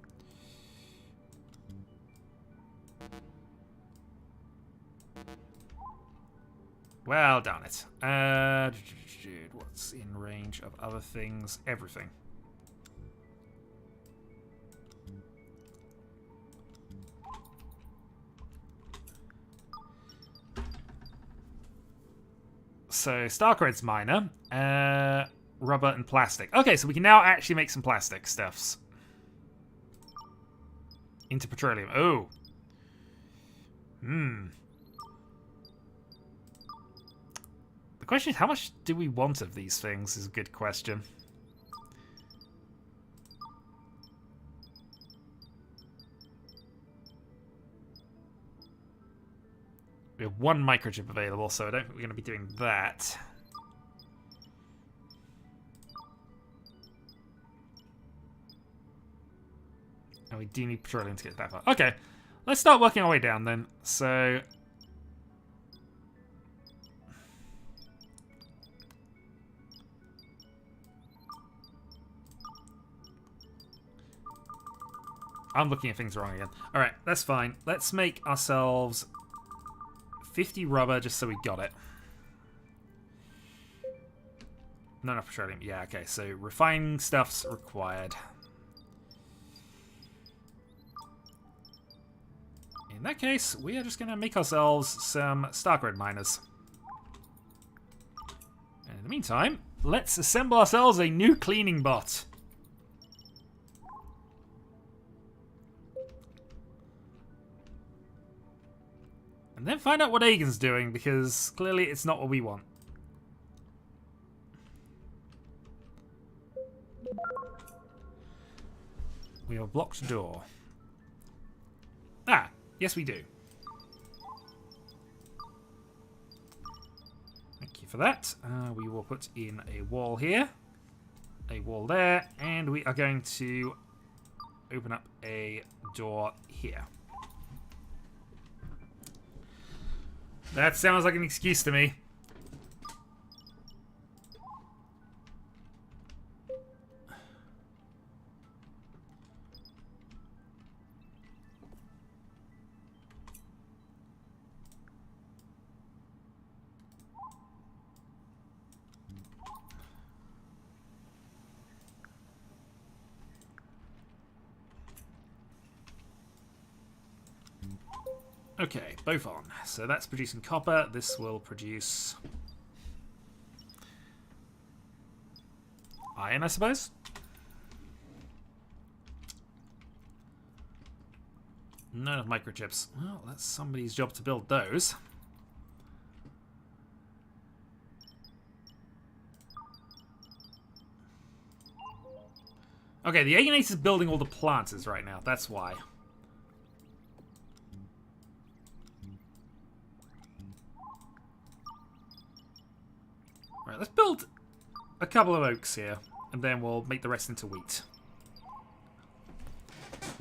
Well, darn it. What's in range of other things? Everything. So, Starcred's minor. Rubber and plastic. Okay, so we can now actually make some plastic stuffs. Into petroleum. Oh. The question is, how much do we want of these things is a good question. We have one microchip available, so I don't think we're going to be doing that. And we do need petroleum to get that far. Okay, let's start working our way down then. So... I'm looking at things wrong again. Alright, that's fine. Let's make ourselves 50 rubber just so we got it. Not enough petroleum. Yeah, okay, so refining stuff's required. In that case, we are just going to make ourselves some Starcred miners. And in the meantime, let's assemble ourselves a new cleaning bot. And then find out what Aegon's doing, because clearly it's not what we want. We have a blocked door. Ah, yes we do. Thank you for that. We will put in a wall here. A wall there. And we are going to open up a door here. That sounds like an excuse to me. Okay, both on. So that's producing copper. This will produce iron, I suppose. None of microchips. Well, that's somebody's job to build those. Okay, the Aegonator is building all the planters right now. That's why. Right, let's build a couple of oaks here, and then we'll make the rest into wheat.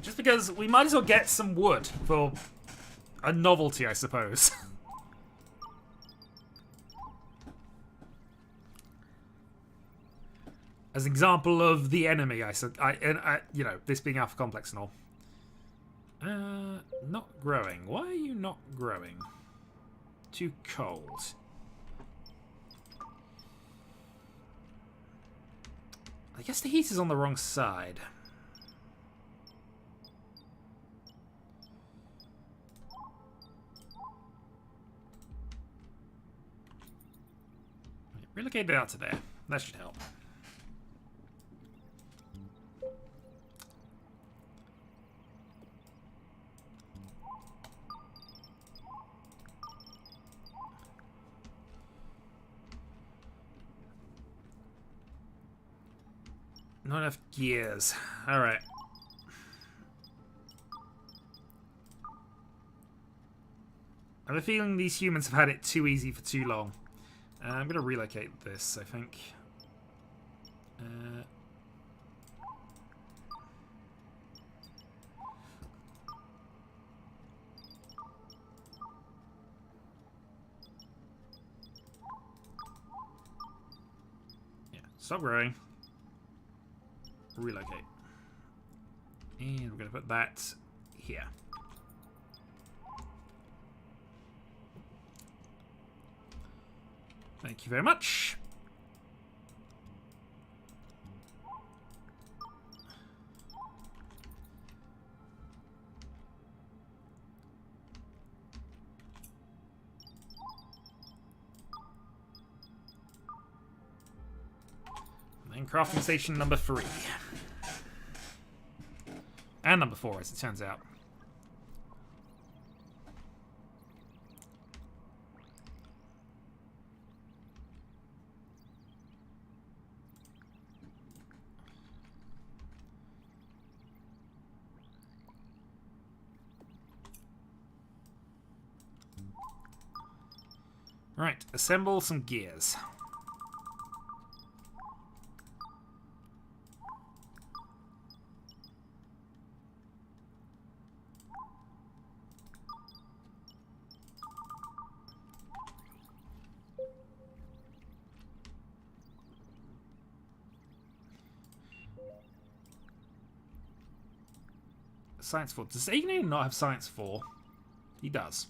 Just because we might as well get some wood for a novelty, I suppose. As an example of the enemy, you know, this being Alpha Complex and all. Not growing. Why are you not growing? Too cold. I guess the heat is on the wrong side. Relocate it out to there. That should help. Not enough gears. Alright. I have a feeling these humans have had it too easy for too long. I'm going to relocate this, I think. Stop growing. Relocate. And we're going to put that here. Thank you very much. And crafting station number 3. And number 4, as it turns out. Right, assemble some gears. Science 4. Does Igni not have Science 4? He does.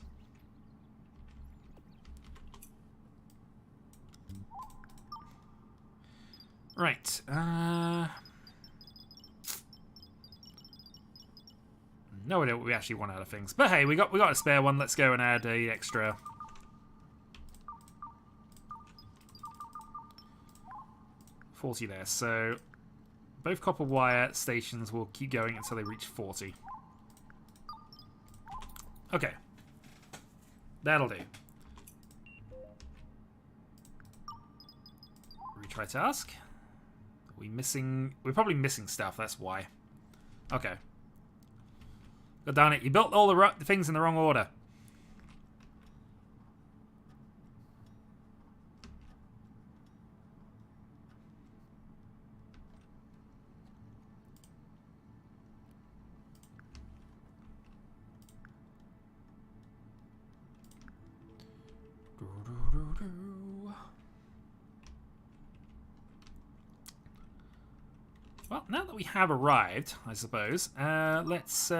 Right. No idea what we actually want out of things. But hey, we got a spare one. Let's go and add a extra 40 there. So both copper wire stations will keep going until they reach 40. Okay. That'll do. Retry task. We're probably missing stuff, that's why. Okay. God darn it, you built all the things in the wrong order. Well, now that we have arrived, I suppose, let's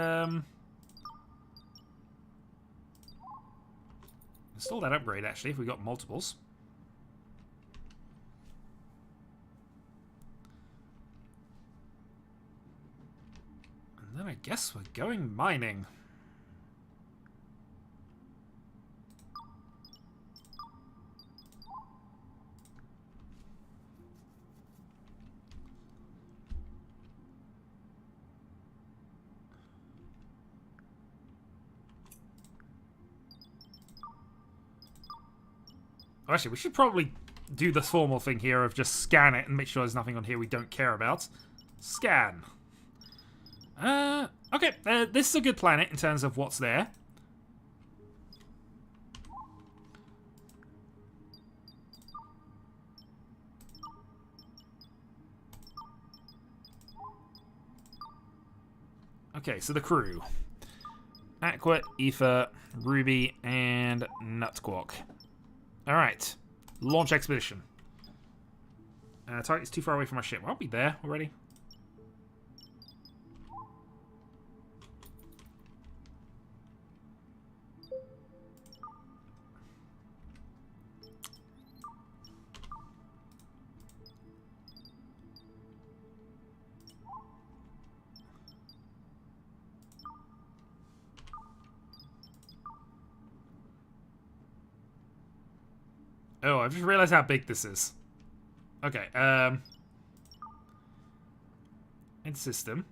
install that upgrade, actually, if we got multiples. And then I guess we're going mining. Actually, we should probably do the formal thing here of just scan it and make sure there's nothing on here we don't care about. Scan. Okay, this is a good planet in terms of what's there. Okay, so the crew. Aqua, Ether, Ruby, and Nutquark. Alright. Launch expedition. Target's too far away from our ship. I'll be there already. Oh, I've just realized how big this is. Okay, in system.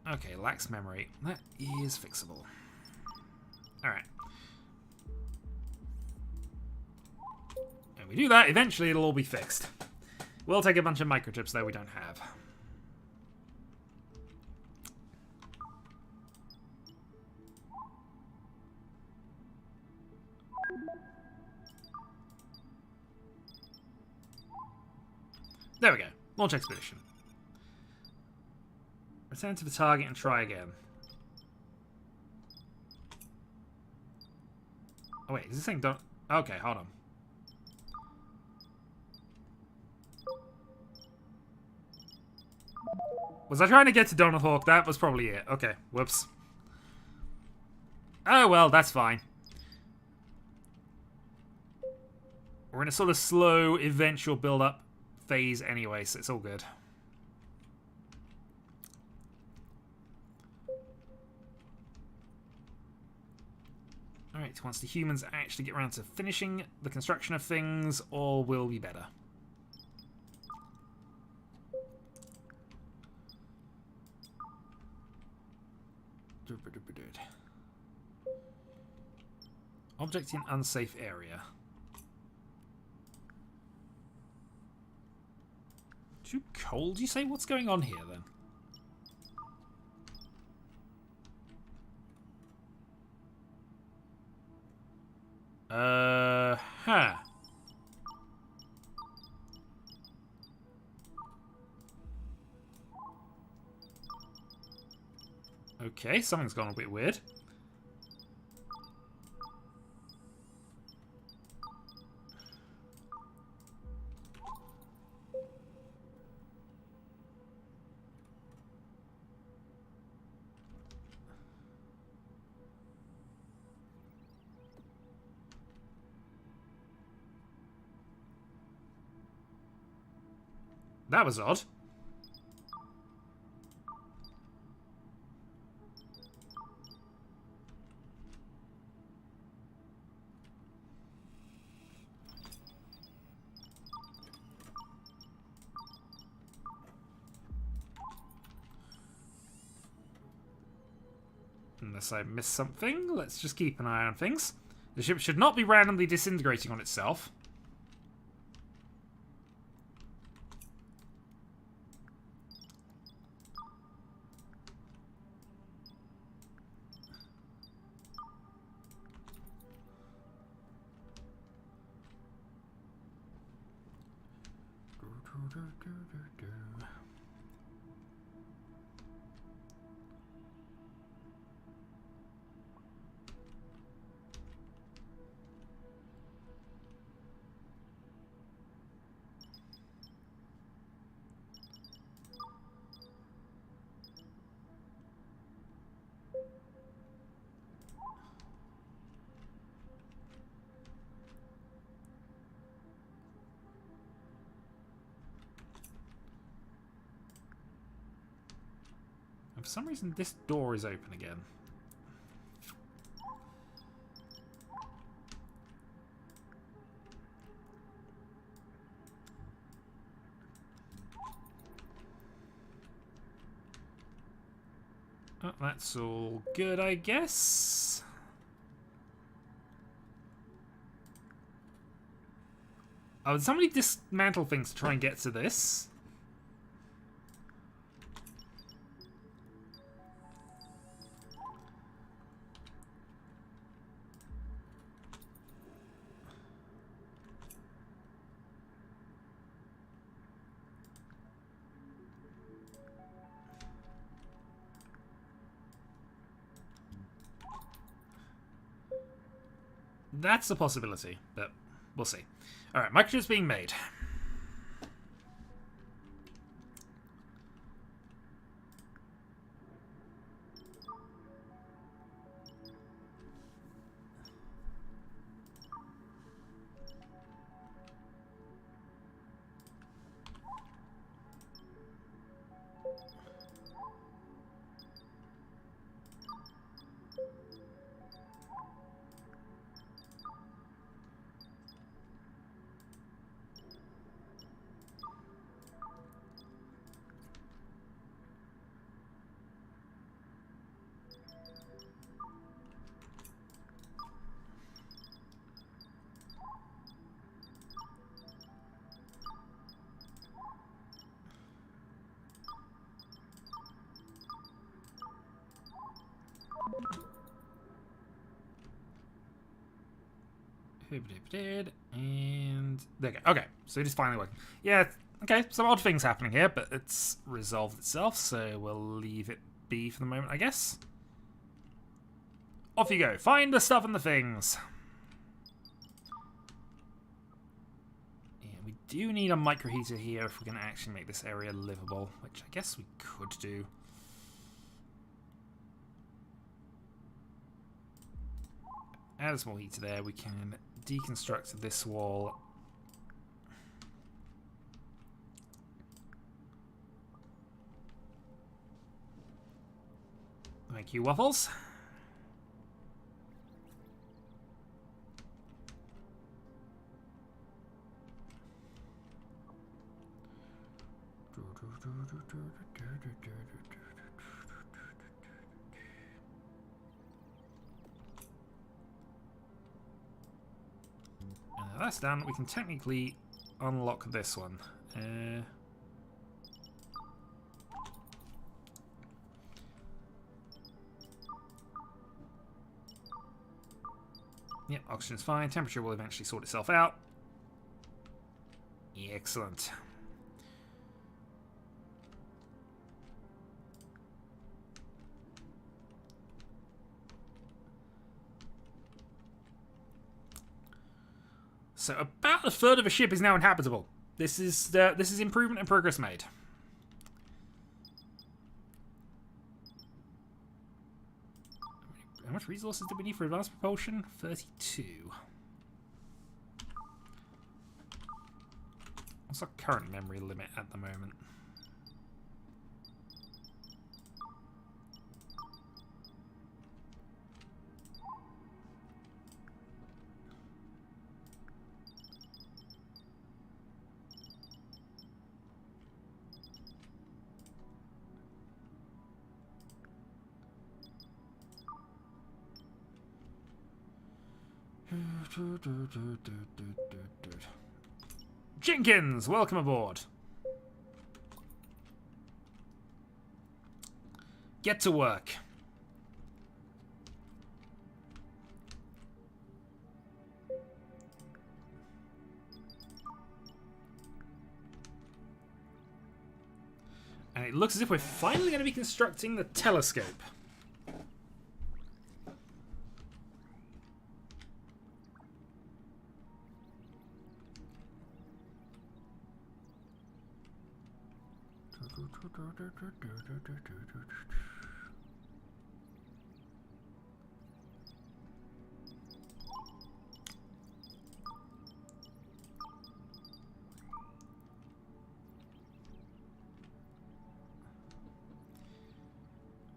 Okay, lacks memory. That is fixable. Alright. And we do that, eventually it'll all be fixed. We'll take a bunch of microchips though we don't have. There we go. Launch expedition. Return to the target and try again. Oh wait, is this thing done? Okay, hold on. Was I trying to get to Donald Hawk? That was probably it. Okay, whoops. Oh well, that's fine. We're in a sort of slow, eventual build-up phase anyway, so it's all good. Alright, once the humans actually get around to finishing the construction of things, all will be better. Object in unsafe area. Too cold, you say? What's going on here, then? Huh. Okay, something's gone a bit weird. That was odd. Unless I missed something, let's just keep an eye on things. The ship should not be randomly disintegrating on itself. For some reason, this door is open again. Oh, that's all good, I guess. Oh, did somebody dismantle things to try and get to this? That's a possibility, but we'll see. Alright, microchips being made. And there we go. Okay, so it is finally working. Yeah, okay, some odd things happening here, but it's resolved itself, so we'll leave it be for the moment, I guess. Off you go. Find the stuff and the things. Yeah, we do need a microheater here if we're going to actually make this area livable, which I guess we could do. Add a small heater there. We can deconstruct this wall. Thank you, Waffles. Now that's done. We can technically unlock this one. Yep, oxygen's fine. Temperature will eventually sort itself out. Excellent. So about a third of a ship is now inhabitable. This is improvement and progress made. How much resources do we need for advanced propulsion? 32. What's our current memory limit at the moment? Jenkins, welcome aboard. Get to work. And it looks as if we're finally going to be constructing the telescope.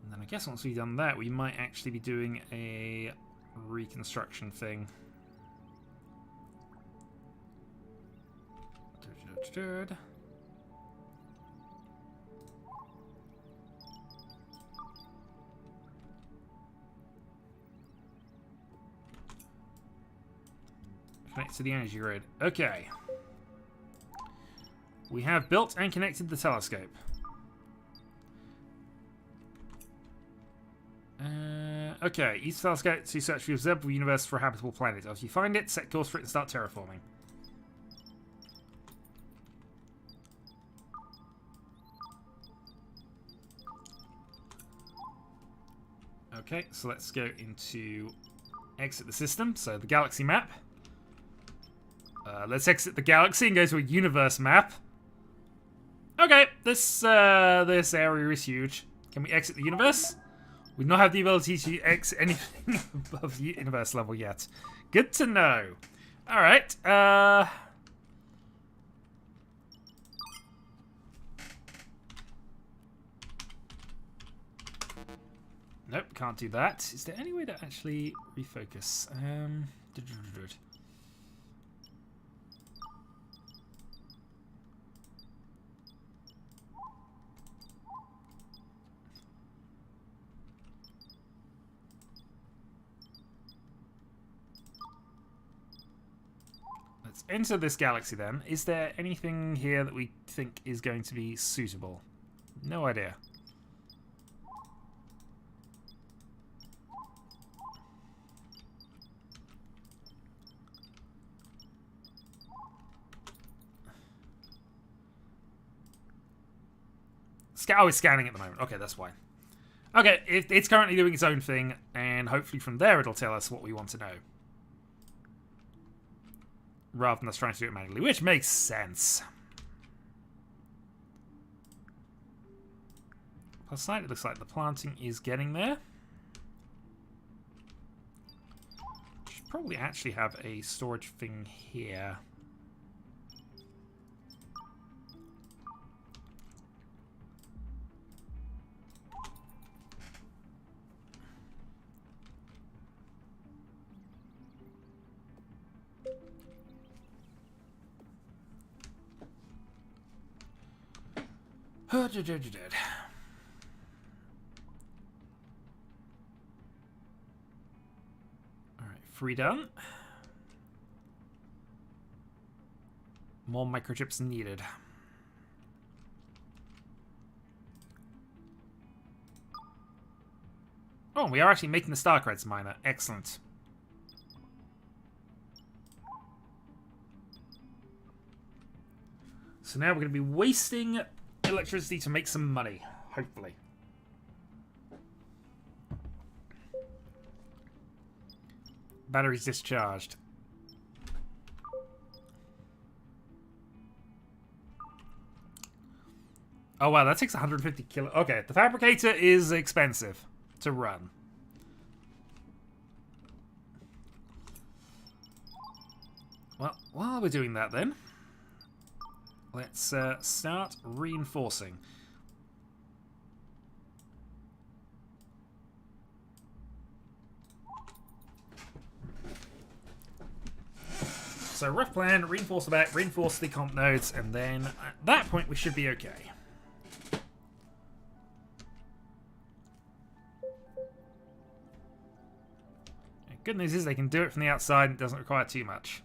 And then I guess once we've done that, we might actually be doing a reconstruction thing. Connect to the energy grid. Okay. We have built and connected the telescope. Okay, use the telescope to search for the observable universe for a habitable planet. After you find it, set course for it and start terraforming. Okay, so let's go into exit the system, so the galaxy map. Let's exit the galaxy and go to a universe map. Okay, this area is huge. Can we exit the universe? We do not have the ability to exit anything above the universe level yet. Good to know. Alright, nope, can't do that. Is there any way to actually refocus? Let's enter this galaxy then. Is there anything here that we think is going to be suitable? No idea. it's scanning at the moment. Okay, that's fine. Okay, it's currently doing its own thing, and hopefully from there it'll tell us what we want to know. Rather than us trying to do it manually, which makes sense. Plus side, it looks like the planting is getting there. Should probably actually have a storage thing here. Alright, free done. More microchips needed. Oh, we are actually making the star creds miner. Excellent. So now we're going to be wasting electricity to make some money, hopefully. Batteries discharged. Oh wow, that takes 150 kilo. Okay, the fabricator is expensive to run. Well, while we're doing that then, let's start reinforcing. So rough plan, reinforce the back, reinforce the comp nodes, and then at that point we should be okay. And good news is they can do it from the outside and it doesn't require too much.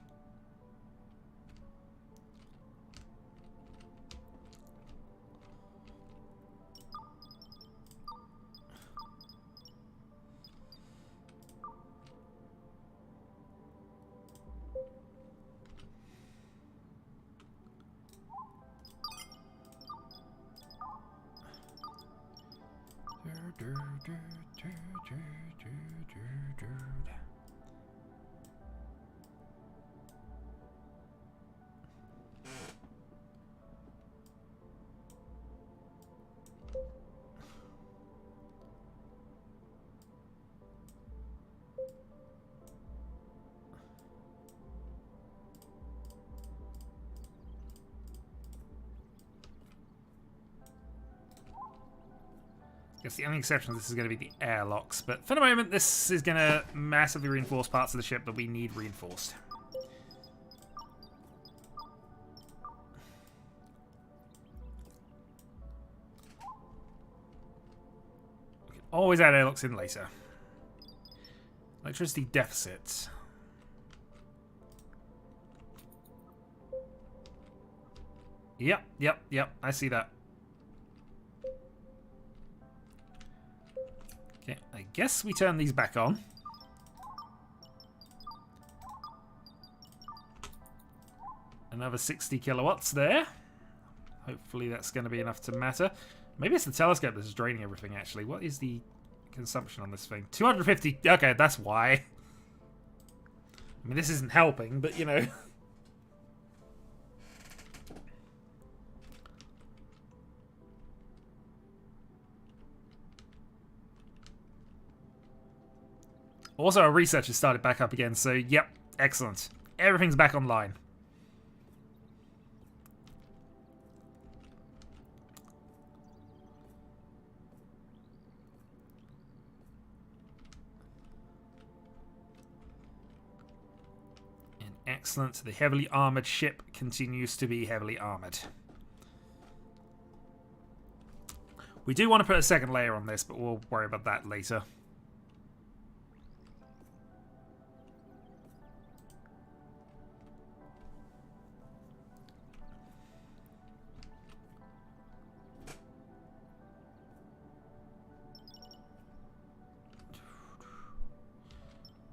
I guess the only exception to this is going to be the airlocks, but for the moment this is going to massively reinforce parts of the ship that we need reinforced. We can always add airlocks in later. Electricity deficit. Yep, I see that. Okay, I guess we turn these back on. Another 60 kilowatts there. Hopefully that's going to be enough to matter. Maybe it's the telescope that's draining everything, actually. What is the consumption on this thing? 250. Okay, that's why. I mean, this isn't helping, but, you know. Also, our research has started back up again, so yep, excellent. Everything's back online. And excellent, the heavily armored ship continues to be heavily armored. We do want to put a second layer on this, but we'll worry about that later.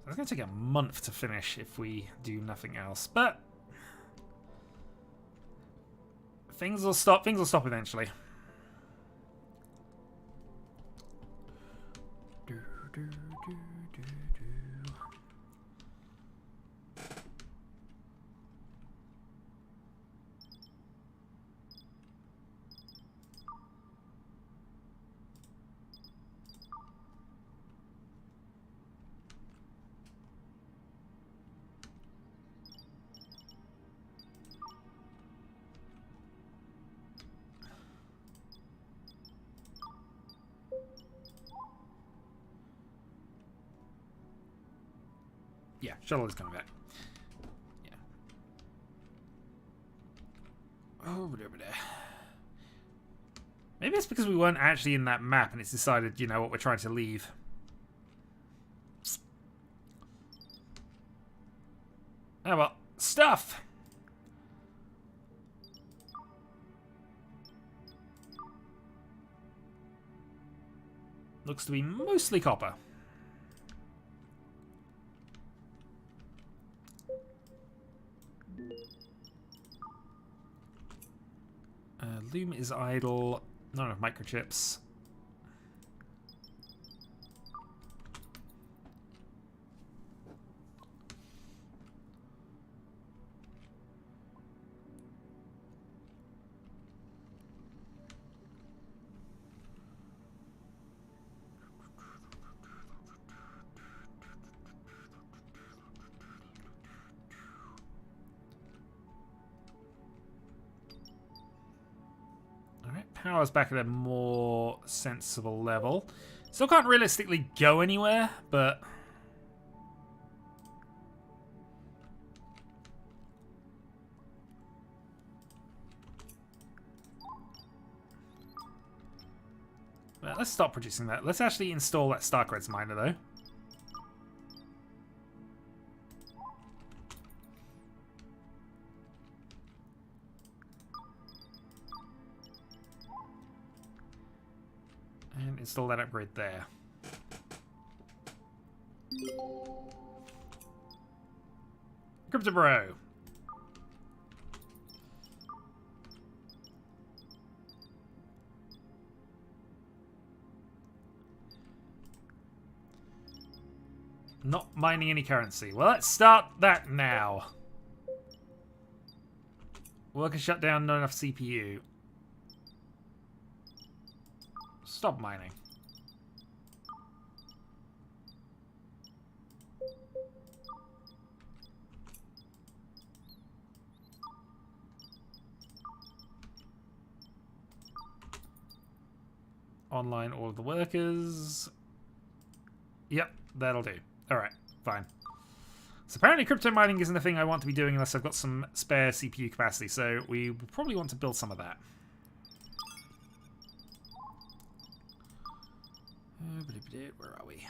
It's going to take a month to finish if we do nothing else, but things will stop eventually. Yeah, shuttle is coming back. Yeah. Over there. Maybe it's because we weren't actually in that map and it's decided, you know, what we're trying to leave. Oh well, stuff! Looks to be mostly copper. Loom is idle. Not enough microchips. Power's back at a more sensible level. Still can't realistically go anywhere, but... well, let's stop producing that. Let's actually install that Starcred's miner, though. And install that upgrade there. Crypto Bro. Not mining any currency. Well, let's start that now. Worker shut down, not enough CPU. Stop mining. Online all of the workers. Yep, that'll do. Alright, fine. So apparently crypto mining isn't a thing I want to be doing unless I've got some spare CPU capacity, so we probably want to build some of that. Where are we?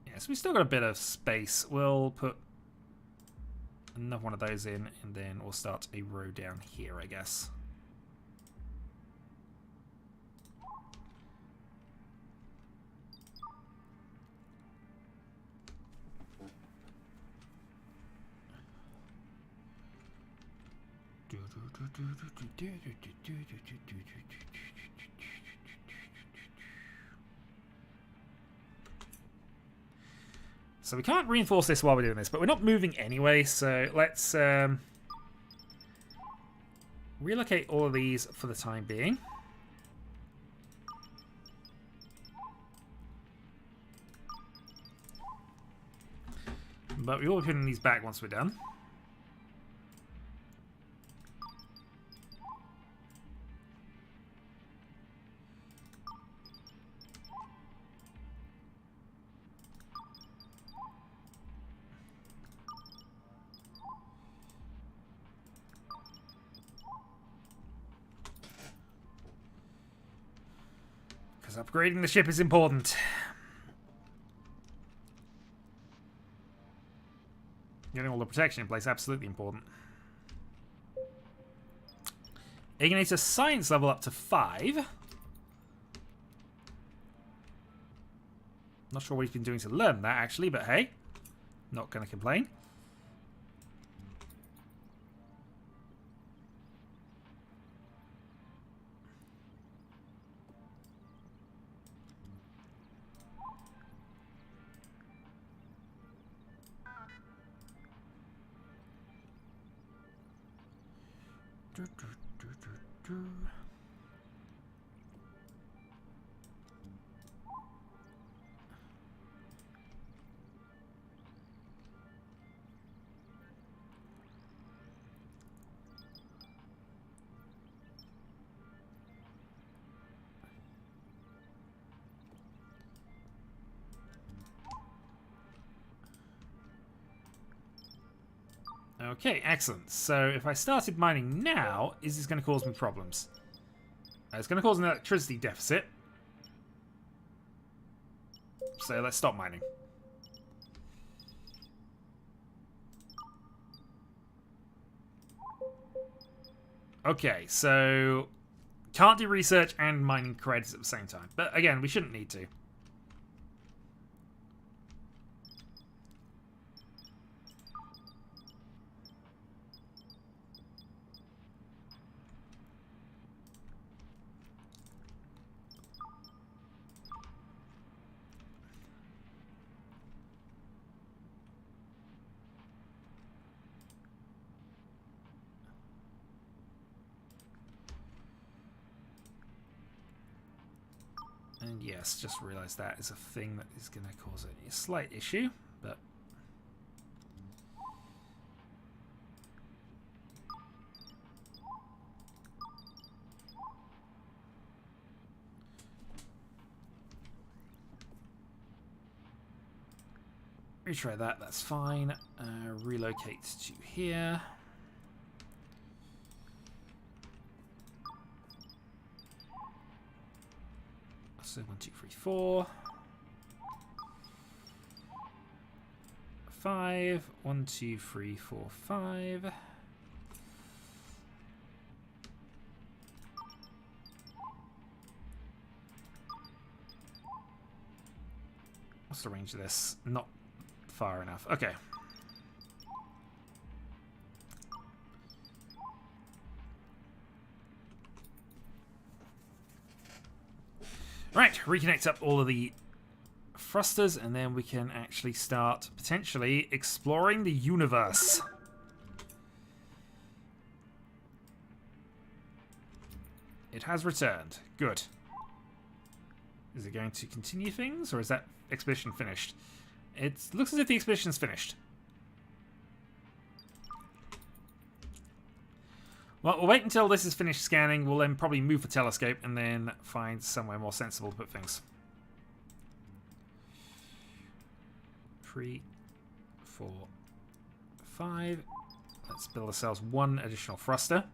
Yes, we still got a bit of space. We'll put another one of those in, and then we'll start a row down here, I guess. So we can't reinforce this while we're doing this, but we're not moving anyway, so let's relocate all of these for the time being. But we will be putting these back once we're done. Because upgrading the ship is important. Getting all the protection in place, absolutely important. Ignitor science level up to 5. Not sure what he's been doing to learn that, actually, but hey, not going to complain. Okay, excellent. So if I started mining now, is this going to cause me problems? It's going to cause an electricity deficit. So let's stop mining. Okay, so can't do research and mining credits at the same time. But again, we shouldn't need to. And yes, just realised that is a thing that is going to cause a slight issue, but... retry that, that's fine. Relocate to here. So 1, 2, 3, 4, 5. 1, 2, 3, 4, 5. What's the range of this? Not far enough. Okay. Right, reconnect up all of the thrusters, and then we can actually start potentially exploring the universe. It has returned. Good. Is it going to continue things, or is that expedition finished? It looks as if the expedition's finished. Well, we'll wait until this is finished scanning. We'll then probably move the telescope and then find somewhere more sensible to put things. 3, 4, 5. Let's build ourselves one additional thruster.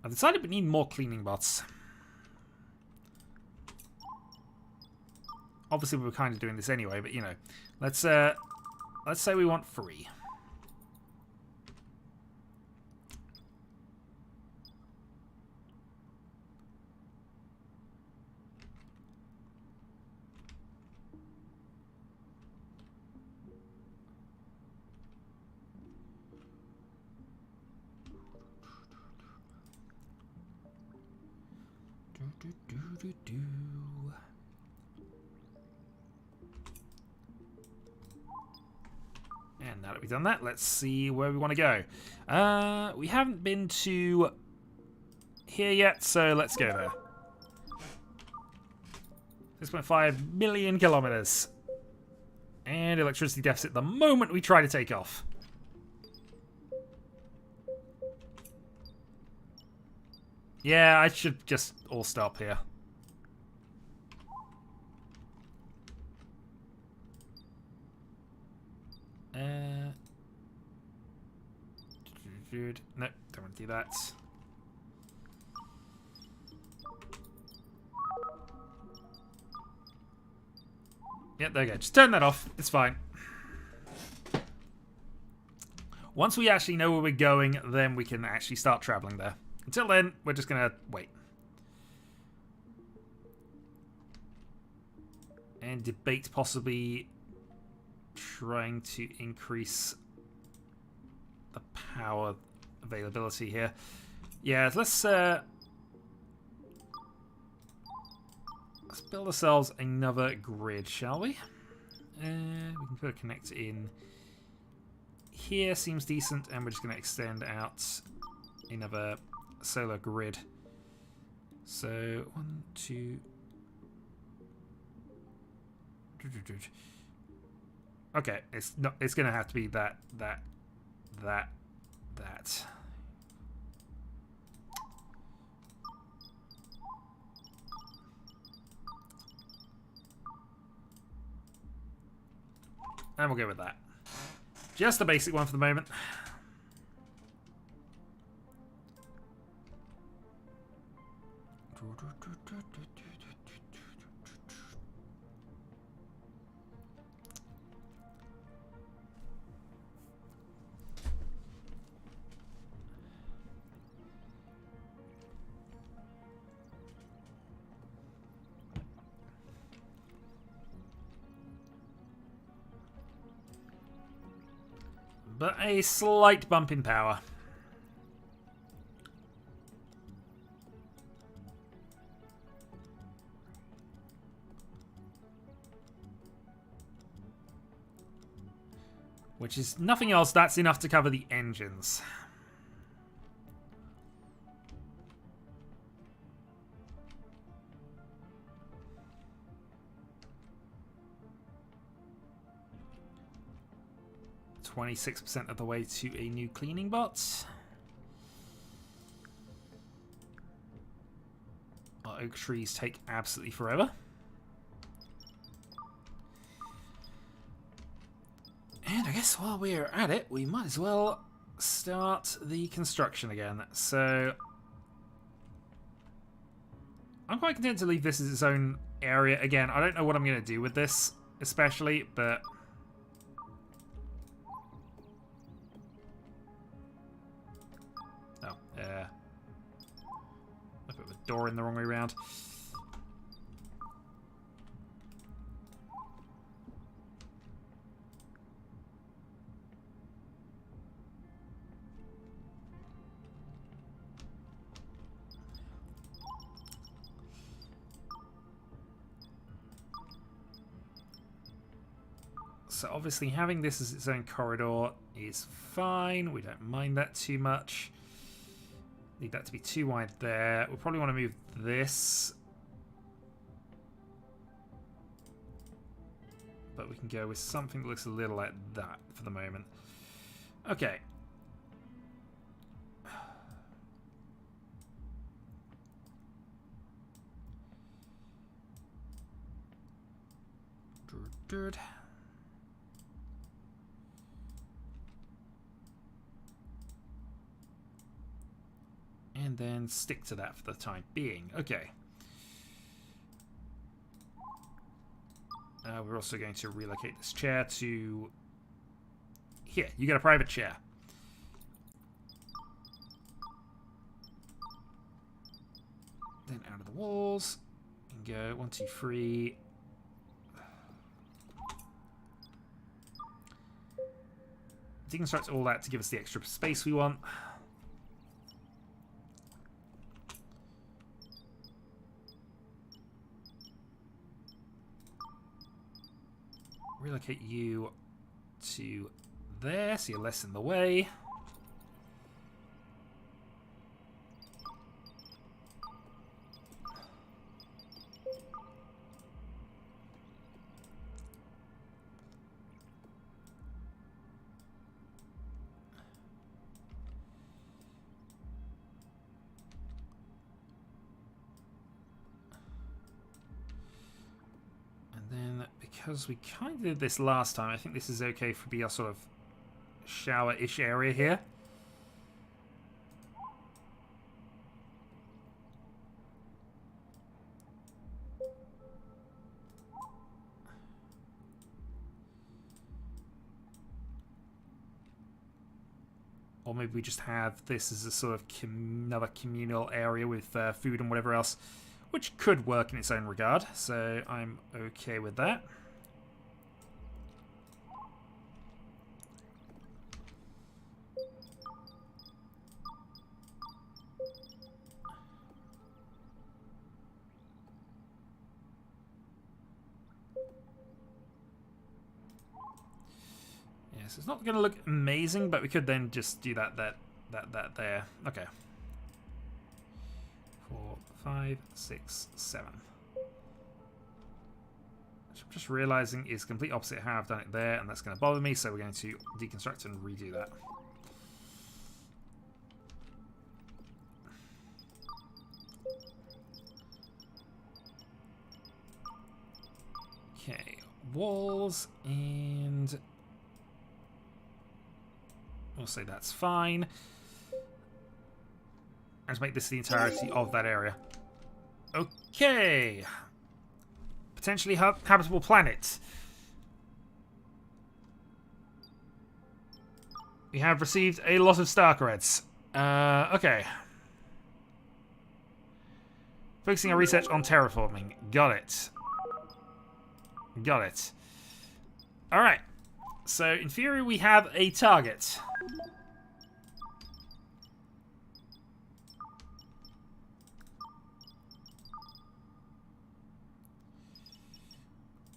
I've decided we need more cleaning bots. Obviously, we were kind of doing this anyway, but you know, let's say we want 3. And now that we've done that, let's see where we want to go. We haven't been to here yet, so let's go there. 6.5 million kilometers. And electricity deficit the moment we try to take off. Yeah, I should just all stop here. No, don't want to do that. Yep, there you go. Just turn that off. It's fine. Once we actually know where we're going, then we can actually start traveling there. Until then, we're just going to wait. and debate possibly trying to increase the power availability here. Yeah, let's build ourselves another grid, shall we? We can put a connector in here, seems decent, and we're just going to extend out another solar grid. So 1, 2. Okay, it's not. It's going to have to be that. And we'll go with that. Just a basic one for the moment. But a slight bump in power. Which is nothing else, that's enough to cover the engines. %26 of the way to a new cleaning bot. Our oak trees take absolutely forever. And I guess while we're at it, we might as well start the construction again. So I'm quite content to leave this as its own area. Again, I don't know what I'm going to do with this, especially, but I put the door in the wrong way around. So obviously having this as its own corridor is fine. We don't mind that too much. Need that to be too wide there. We'll probably want to move this. But we can go with something that looks a little like that for the moment. Okay. Good. And then stick to that for the time being. Okay. We're also going to relocate this chair to here. You get a private chair. Then out of the walls. And go 1, 2, 3. Deconstruct all that to give us the extra space we want. Relocate you to there, so you're less in the way. Because we kind of did this last time, I think this is okay for be our sort of shower-ish area here. Or maybe we just have this as a sort of another communal area with food and whatever else. which could work in its own regard, so I'm okay with that. Yes, it's not going to look amazing, but we could then just do that there. Okay. 4, 5, 6, 7. Which I'm just realizing is complete opposite how I've done it there, and that's going to bother me, so we're going to deconstruct and redo that. Okay, walls, and we'll say that's fine. And to make this the entirety of that area. Okay. Potentially habitable planet. We have received a lot of star credits. Okay. Focusing our research on terraforming. Got it. Got it. Alright. So, in theory, we have a target.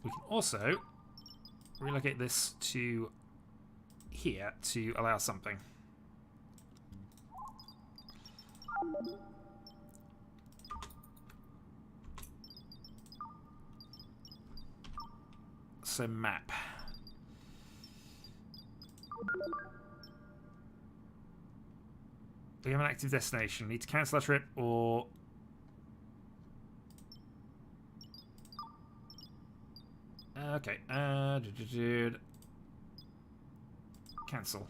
We can also relocate this to here to allow something. So, map. We have an active destination. Need to cancel our trip or... Okay. Cancel.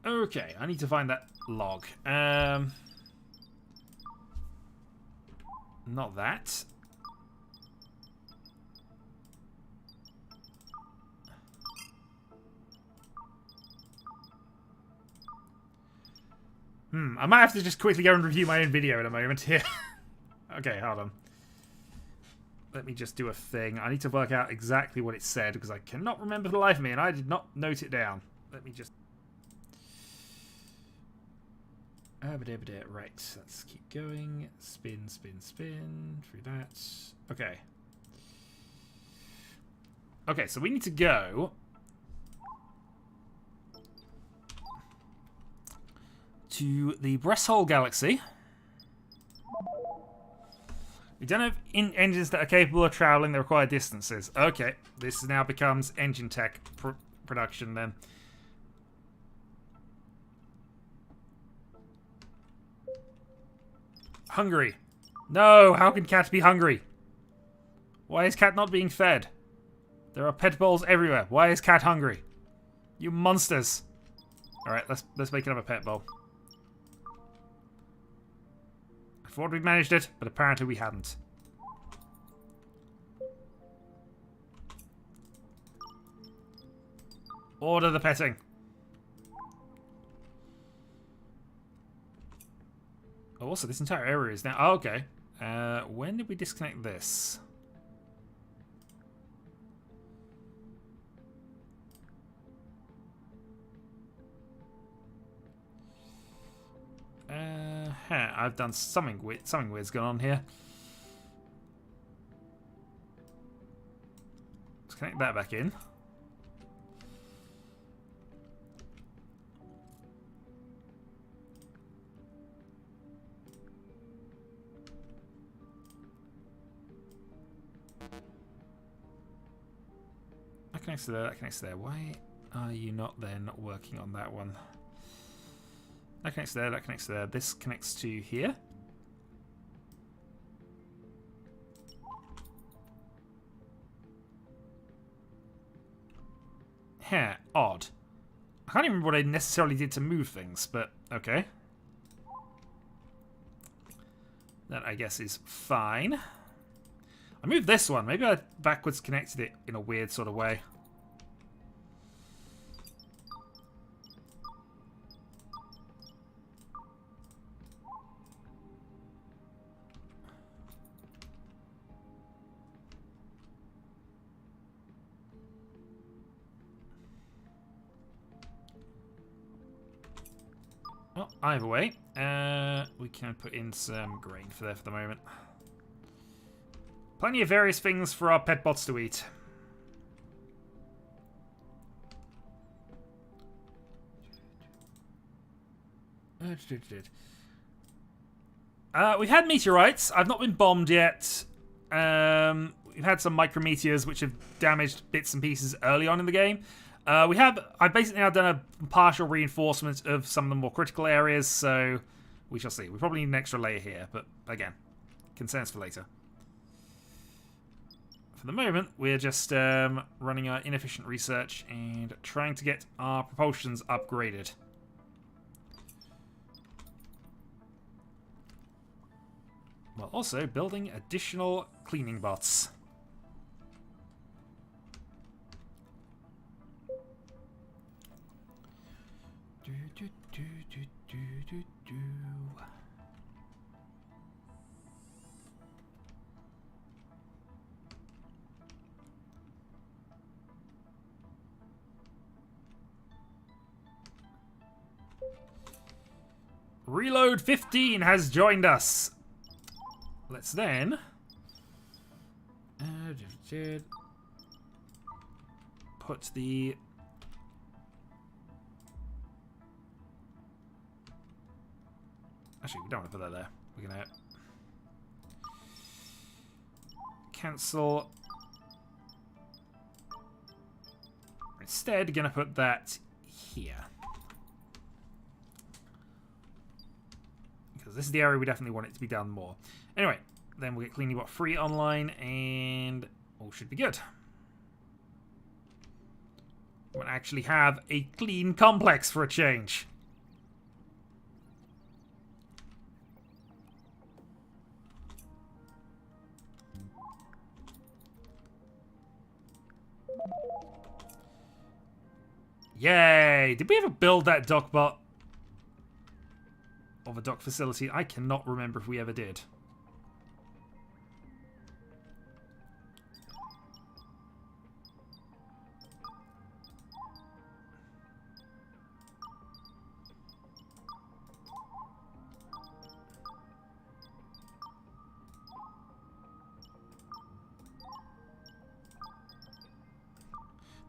Okay, I need to find that log. Not that. I might have to just quickly go and review my own video in a moment here. Okay, hold on. Let me just do a thing. I need to work out exactly what it said because I cannot remember for the life of me and I did not note it down. Let me just... Right, let's keep going. Spin, spin, spin. Through that. Okay. Okay, so we need to go... to the Bresshole Galaxy. We don't have engines that are capable of traveling the required distances. Okay, this now becomes engine tech production then. Hungry. No, how can cat be hungry? Why is cat not being fed? There are pet bowls everywhere. Why is cat hungry? You monsters. Alright, let's make another pet bowl. I thought we'd managed it, but apparently we hadn't. Order the petting. Oh, also, this entire area is now... Oh, okay. When did we disconnect this? I've done something weird. Something weird's gone on here. Let's connect that back in. That connects to there. That connects to there. Why are you not then working on that one? That connects there, that connects there. This connects to here. Odd. I can't even remember what I necessarily did to move things, but okay. That, I guess, is fine. I moved this one. Maybe I backwards connected it in a weird sort of way. Well, either way, we can put in some grain for there for the moment. Plenty of various things for our pet bots to eat. We've had meteorites. I've not been bombed yet. We've had some micrometeors which have damaged bits and pieces early on in the game. I've basically now done a partial reinforcement of some of the more critical areas, so we shall see. We probably need an extra layer here, but again, concerns for later. For the moment, we're just running our inefficient research and trying to get our propulsions upgraded. While also building additional cleaning bots. Reload 15 has joined us. Let's then put the actually we don't want to put that there. We're gonna cancel. Instead, gonna put that here. This is the area we definitely want it to be done more. Anyway, then we'll get Cleaning Bot 3 online, and all should be good. We'll actually have a clean complex for a change. Yay! Did we ever build that dock bot? Of a dock facility? I cannot remember if we ever did.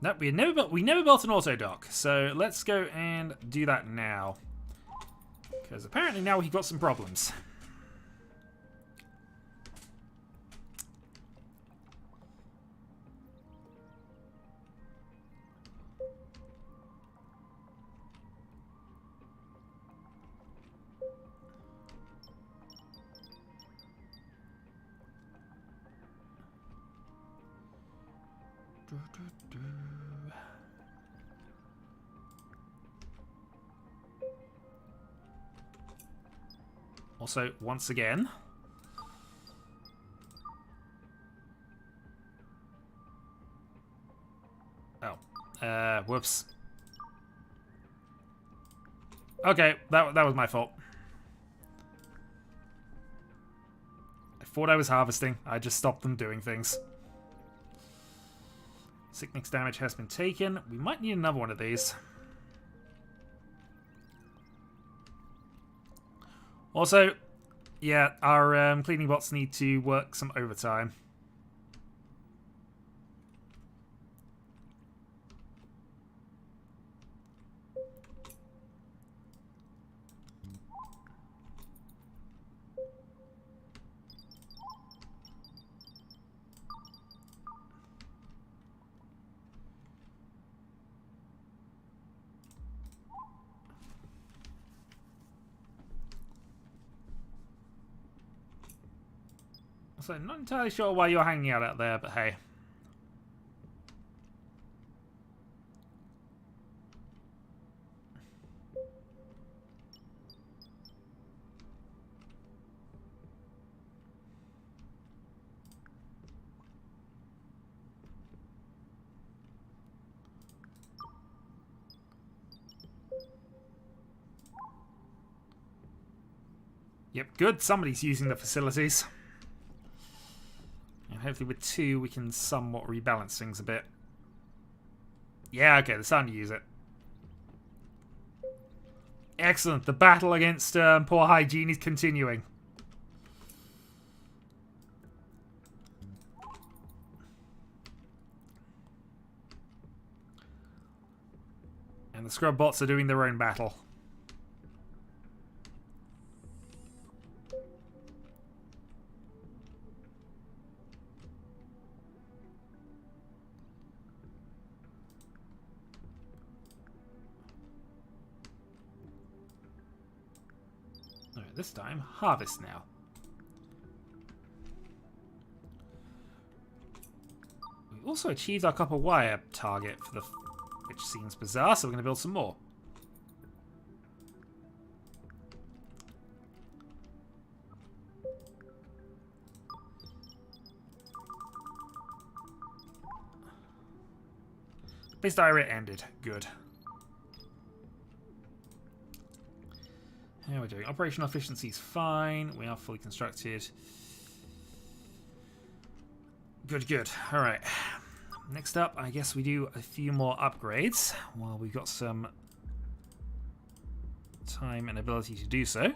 No, we never built an auto dock, so let's go and do that now. Because apparently now we've got some problems. Also, once again, whoops. Okay, that was my fault. I thought I was harvesting. I just stopped them doing things. Sickness damage has been taken. We might need another one of these. Also, yeah, our cleaning bots need to work some overtime. So, not entirely sure why you're hanging out there, but hey. Yep, good. Somebody's using the facilities. And hopefully with 2 we can somewhat rebalance things a bit. Yeah, okay, they're starting to use it. Excellent. The battle against poor hygiene is continuing. And the scrub bots are doing their own battle. Alright, this time, harvest now. We also achieved our copper wire target for the... which seems bizarre, so we're going to build some more. Base diarrhea ended. Good. How are we doing? Operational efficiency is fine. We are fully constructed. Good, good. Alright. Next up, I guess we do a few more upgrades while we've got some time and ability to do so.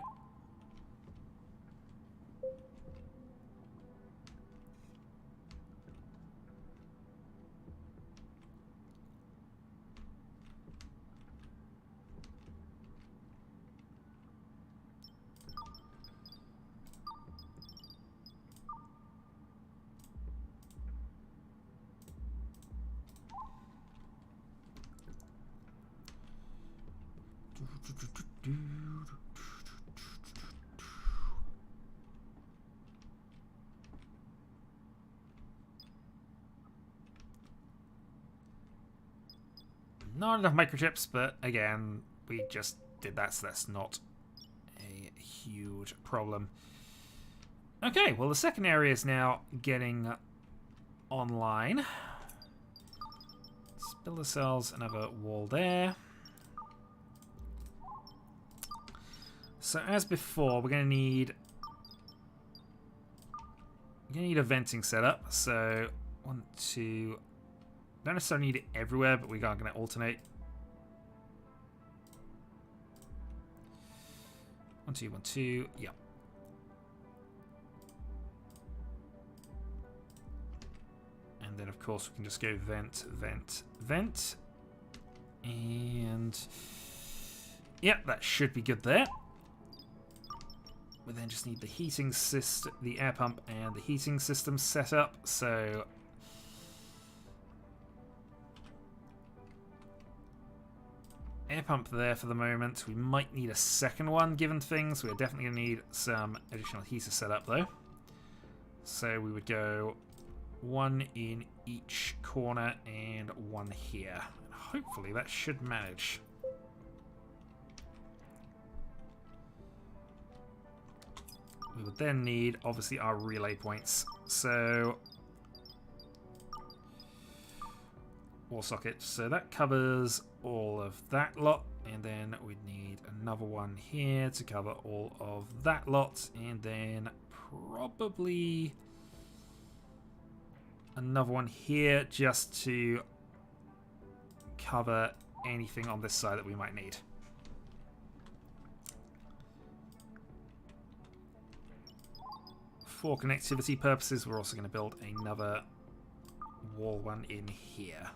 Not enough microchips, but again, we just did that, so that's not a huge problem. Okay, well the second area is now getting online. Let's build ourselves another wall there. So as before, we're going to need a venting setup. So 1, 2. Don't necessarily need it everywhere, but we are going to alternate. 1, 2, 1, 2. Yep. And then, of course, we can just go vent, vent, vent. And yep, that should be good there. We then just need the heating system, the air pump, and the heating system set up. So air pump there for the moment. We might need a second one given things. We're definitely going to need some additional heater set up though. So we would go 1 in each corner and 1 here. Hopefully that should manage. We would then need, obviously, our relay points. So wall socket. So that covers all of that lot. And then we'd need another one here to cover all of that lot. And then probably another one here just to cover anything on this side that we might need. For connectivity purposes, we're also going to build another wall one in here.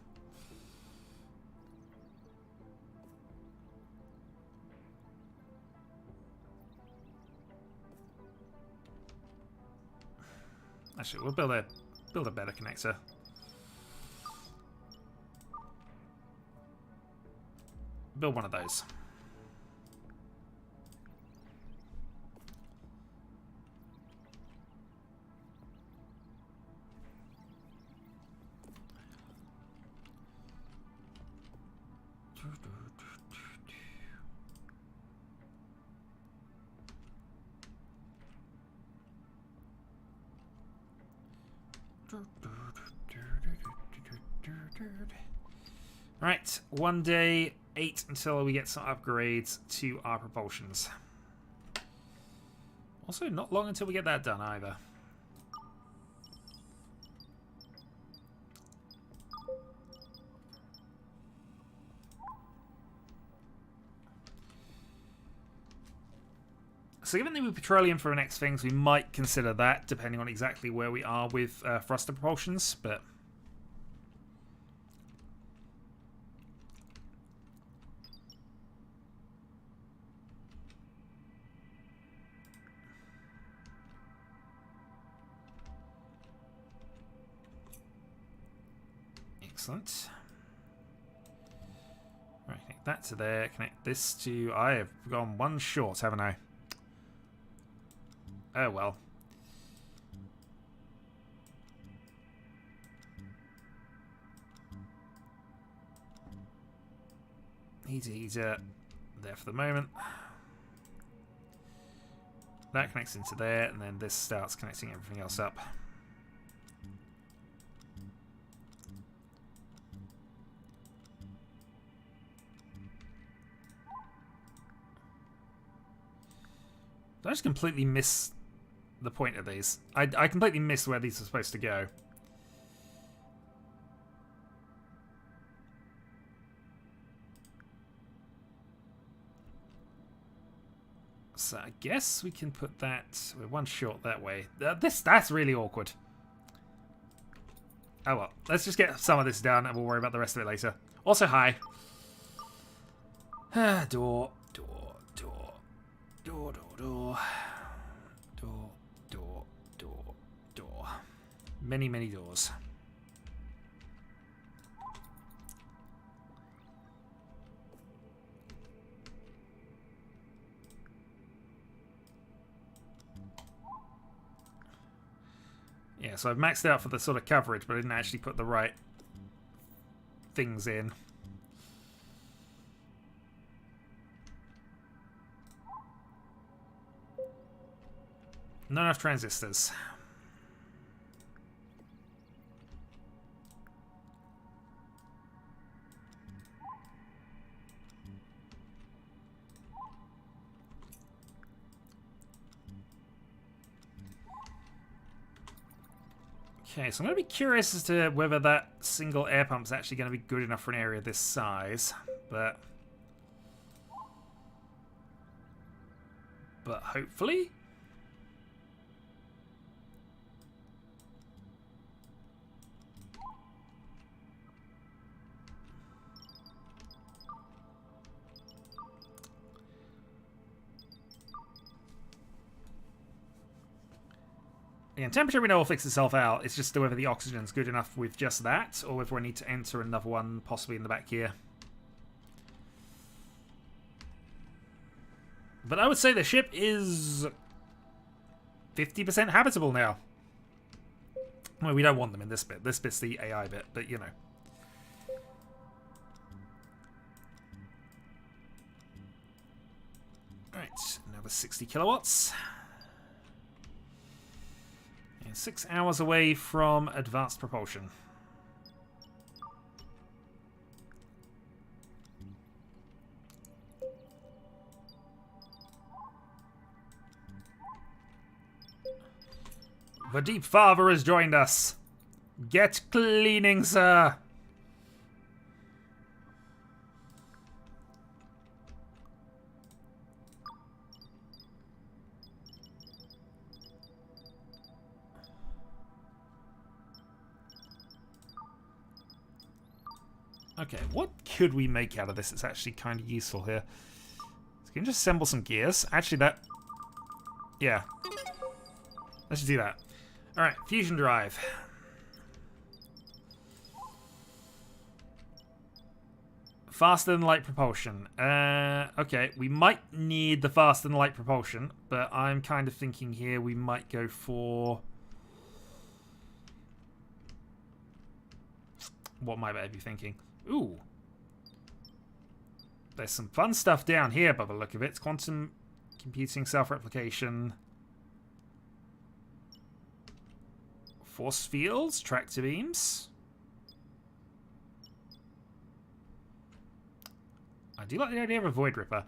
Actually, we'll build a better connector. Build one of those. Right, 1 day, 8 until we get some upgrades to our propulsions. Also, not long until we get that done either. So given that we petroleum for the next things, we might consider that, depending on exactly where we are with thruster propulsions, but... Excellent. Right, connect that to there, connect this to... I have gone one short, haven't I? Oh well. Heater there for the moment. That connects into there, and then this starts connecting everything else up. Did I just completely miss the point of these? I completely missed where these are supposed to go. So I guess we can put that... We're one short that way. That's really awkward. Oh well. Let's just get some of this done and we'll worry about the rest of it later. Also, hi. Door. Door. Door. Door. Door. Door. Door. Door. Door. Door. Many, many doors. Yeah, so I've maxed out for the sort of coverage, but I didn't actually put the right things in. Not enough transistors. Okay, so I'm going to be curious as to whether that single air pump is actually going to be good enough for an area this size, but hopefully. Again, temperature we know will fix itself out. It's just whether the oxygen's good enough with just that, or if we need to enter another one, possibly in the back here. But I would say the ship is 50% habitable now. Well, we don't want them in this bit. This bit's the AI bit, but you know. Alright, another 60 kilowatts. 6 hours away from advanced propulsion. The Deep Father has joined us. Get cleaning, sir. Okay, what could we make out of this that's actually kind of useful here? So we can just assemble some gears. Actually, that... Yeah. Let's just do that. Alright, fusion drive. Faster than light propulsion. Okay, we might need the faster than light propulsion, but I'm kind of thinking here we might go for... What might I be thinking? Ooh. There's some fun stuff down here by the look of it. It's quantum computing, self-replication, force fields, tractor beams. I do like the idea of a Void Ripper.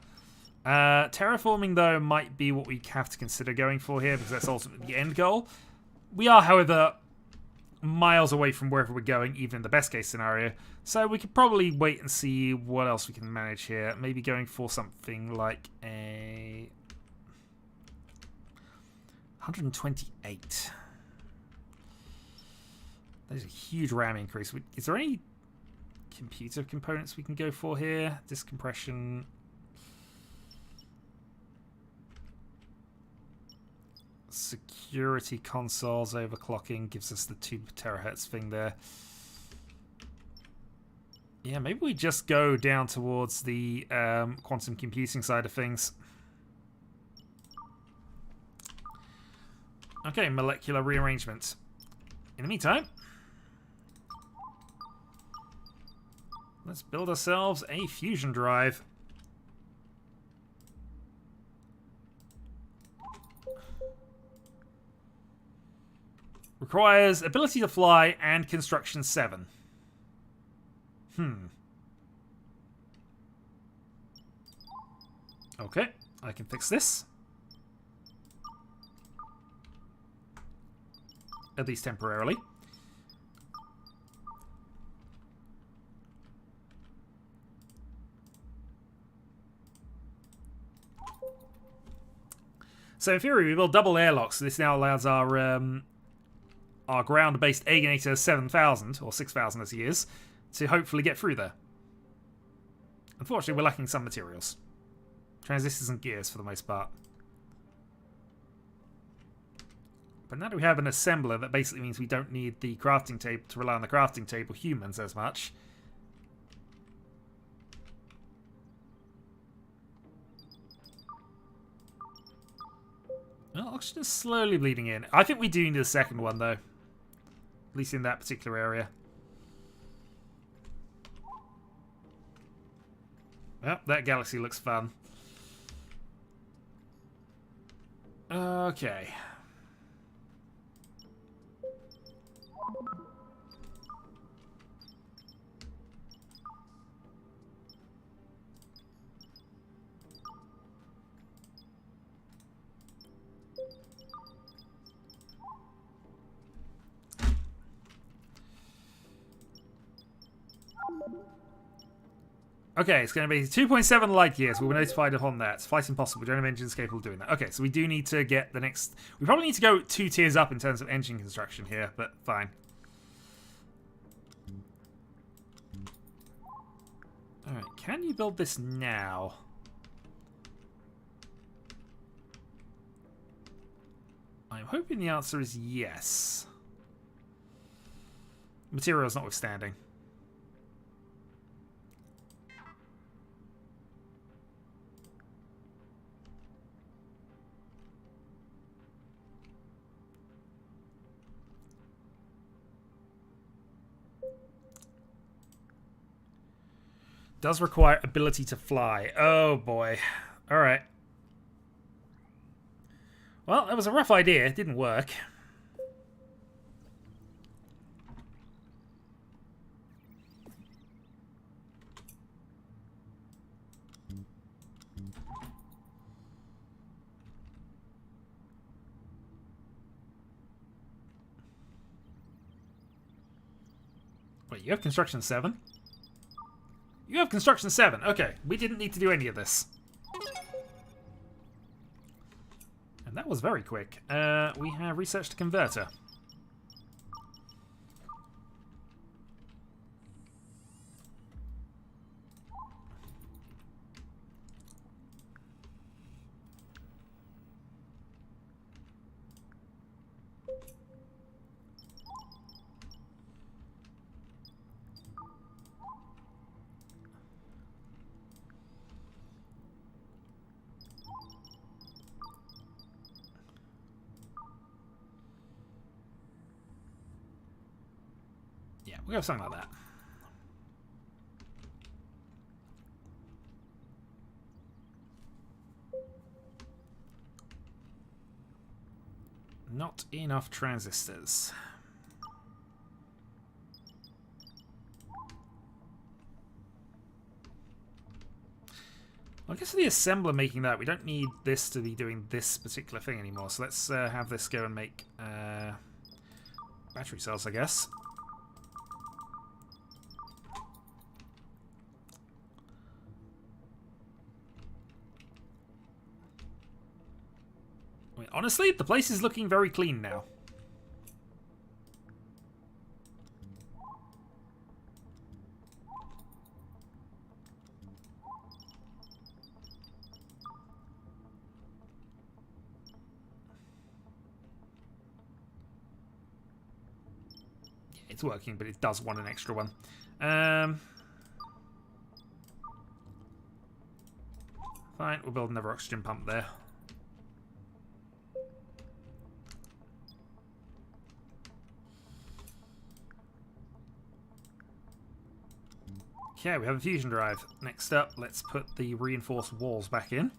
Terraforming, though, might be what we have to consider going for here, because that's ultimately the end goal. We are, however, miles away from wherever we're going, even in the best case scenario. So we could probably wait and see what else we can manage here. Maybe going for something like a 128. That is a huge RAM increase. Is there any computer components we can go for here? Disk compression. Security consoles overclocking gives us the 2 terahertz thing there. Yeah, maybe we just go down towards the quantum computing side of things. Okay, molecular rearrangement. In the meantime, let's build ourselves a fusion drive. Requires ability to fly and construction 7. Okay, I can fix this. At least temporarily. So in theory, we build double airlocks. So this now allows our ground-based Alienator 7000, or 6000 as he is, to hopefully get through there. Unfortunately, we're lacking some materials. Transistors and gears for the most part. But now that we have an assembler, that basically means we don't need the crafting table to rely on the crafting table humans as much. Well, oxygen is slowly bleeding in. I think we do need a second one, though. At least in that particular area. Well, that galaxy looks fun. Okay. Okay, it's going to be 2.7 light years. We were notified upon that. Flight impossible. We don't have engines capable of doing that. Okay, so we do need to get the next... We probably need to go 2 tiers up in terms of engine construction here, but fine. Alright, can you build this now? I'm hoping the answer is yes. Materials notwithstanding. Does require ability to fly. Oh boy. Alright. Well, that was a rough idea. It didn't work. Wait, you have construction 7? You have construction 7. Okay, we didn't need to do any of this. And that was very quick. We have researched a converter. Yeah, we'll go something like that. Not enough transistors. I guess the assembler making that, we don't need this to be doing this particular thing anymore. So let's have this go and make battery cells, I guess. I mean, honestly, the place is looking very clean now. It's working, but it does want an extra one. Fine, we'll build another oxygen pump there. Okay, we have a fusion drive. Next up, let's put the reinforced walls back in.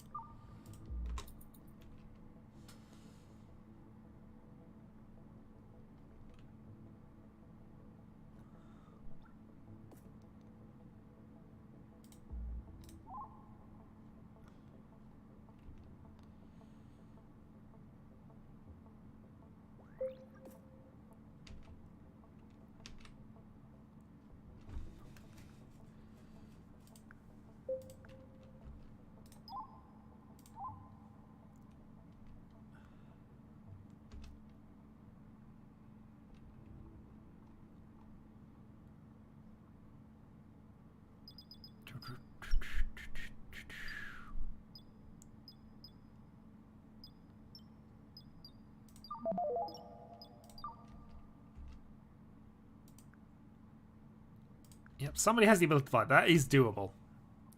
Yep, somebody has the ability to fight. That is doable.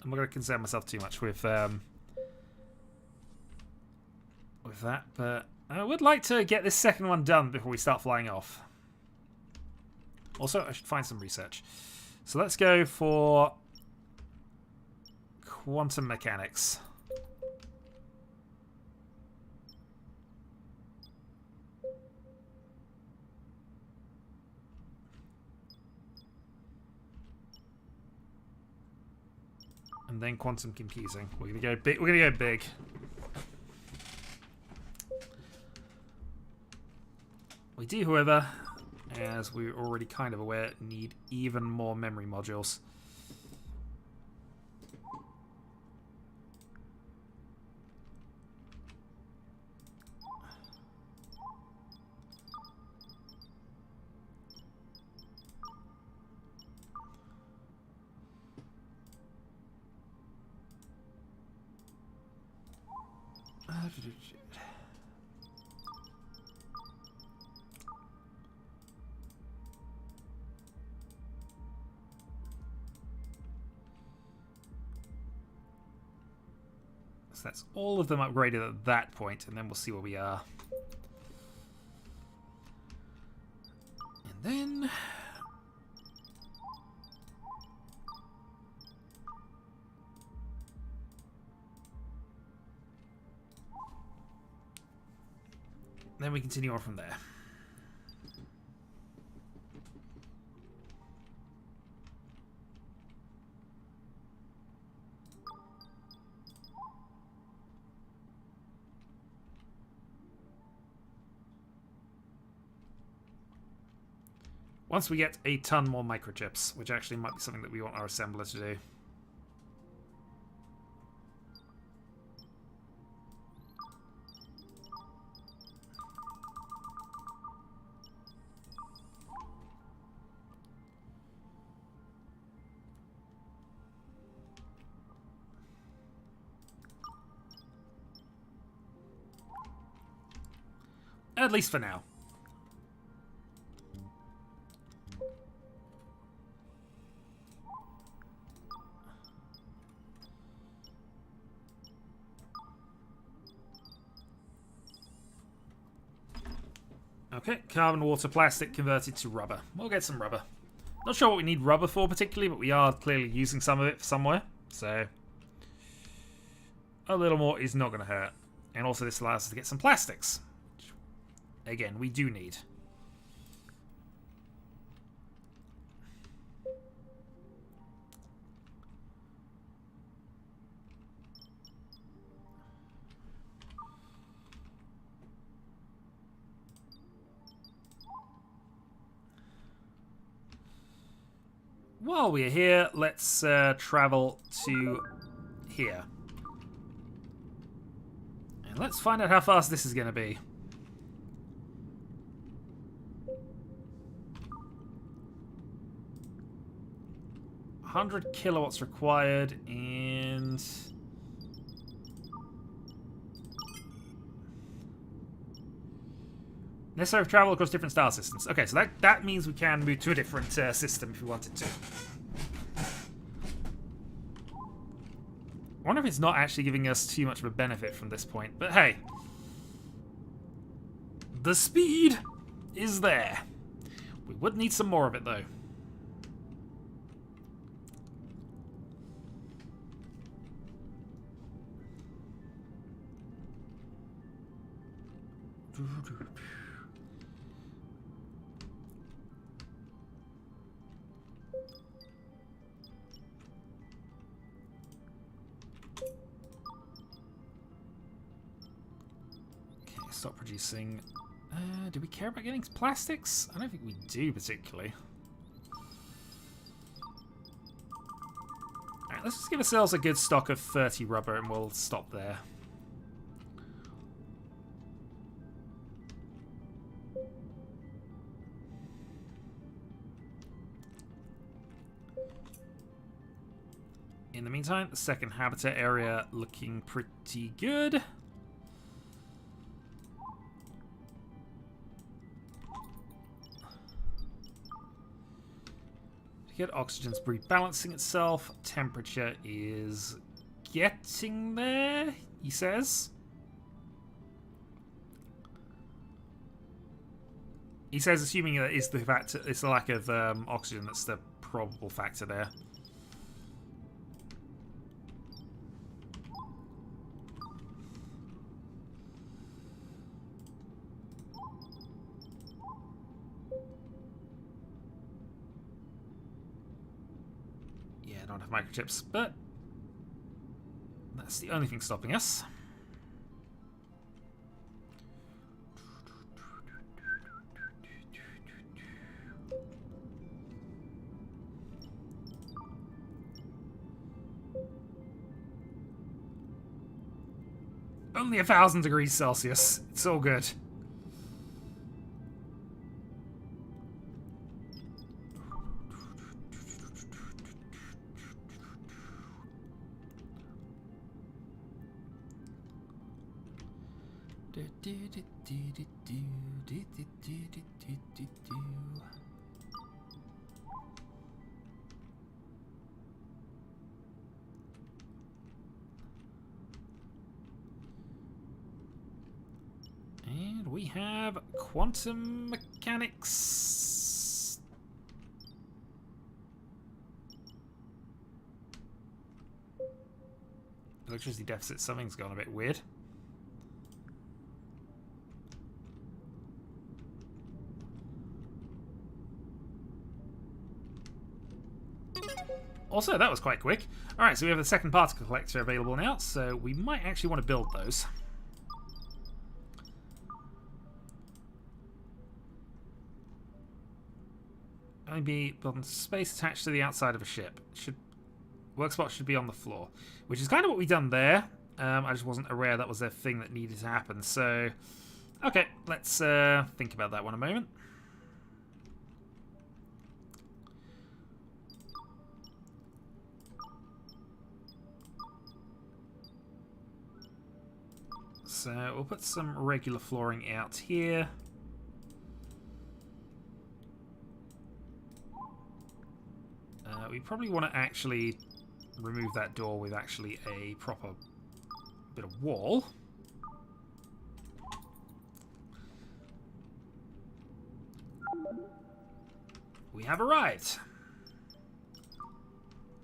I'm not going to concern myself too much with that, but I would like to get this second one done before we start flying off. Also, I should find some research. So let's go for quantum mechanics. And then quantum computing. We're gonna go big. We're gonna go big. We do, however, as we're already kind of aware, need even more memory modules. So that's all of them upgraded at that point, and then we'll see where we are. And then... then we continue on from there. Once we get a ton more microchips, which actually might be something that we want our assembler to do. At least for now. Okay, carbon, water, plastic converted to rubber. We'll get some rubber. Not sure what we need rubber for particularly, but we are clearly using some of it somewhere. So, a little more is not going to hurt. And also this allows us to get some plastics. Which, again, we do need. while we're here, let's travel to here. And let's find out how fast this is going to be. 100 kilowatts required, and necessary for travel across different star systems. Okay, so that means we can move to a different system if we wanted to. I wonder if it's not actually giving us too much of a benefit from this point, but hey. The speed is there. We would need some more of it, though. Okay, stop producing. Do we care about getting plastics? I don't think we do particularly. Alright, let's just give ourselves a good stock of 30 rubber and we'll stop there. In the meantime, the second habitat area looking pretty good. Good, oxygen's rebalancing itself. Temperature is getting there, he says. He says, assuming that is the fact, it's the lack of oxygen that's the probable factor there. Don't have microchips, but that's the only thing stopping us. Only 1,000 degrees Celsius. It's all good. And we have quantum mechanics. Electricity deficit, something's gone a bit weird. Also, that was quite quick. Alright, so we have the second particle collector available now, so we might actually want to build those. Only be built in space attached to the outside of a ship. Workspot should be on the floor, which is kind of what we done there. I just wasn't aware that was a thing that needed to happen. So, okay, let's think about that one a moment. So we'll put some regular flooring out here. We probably want to actually remove that door with actually a proper bit of wall. We have arrived.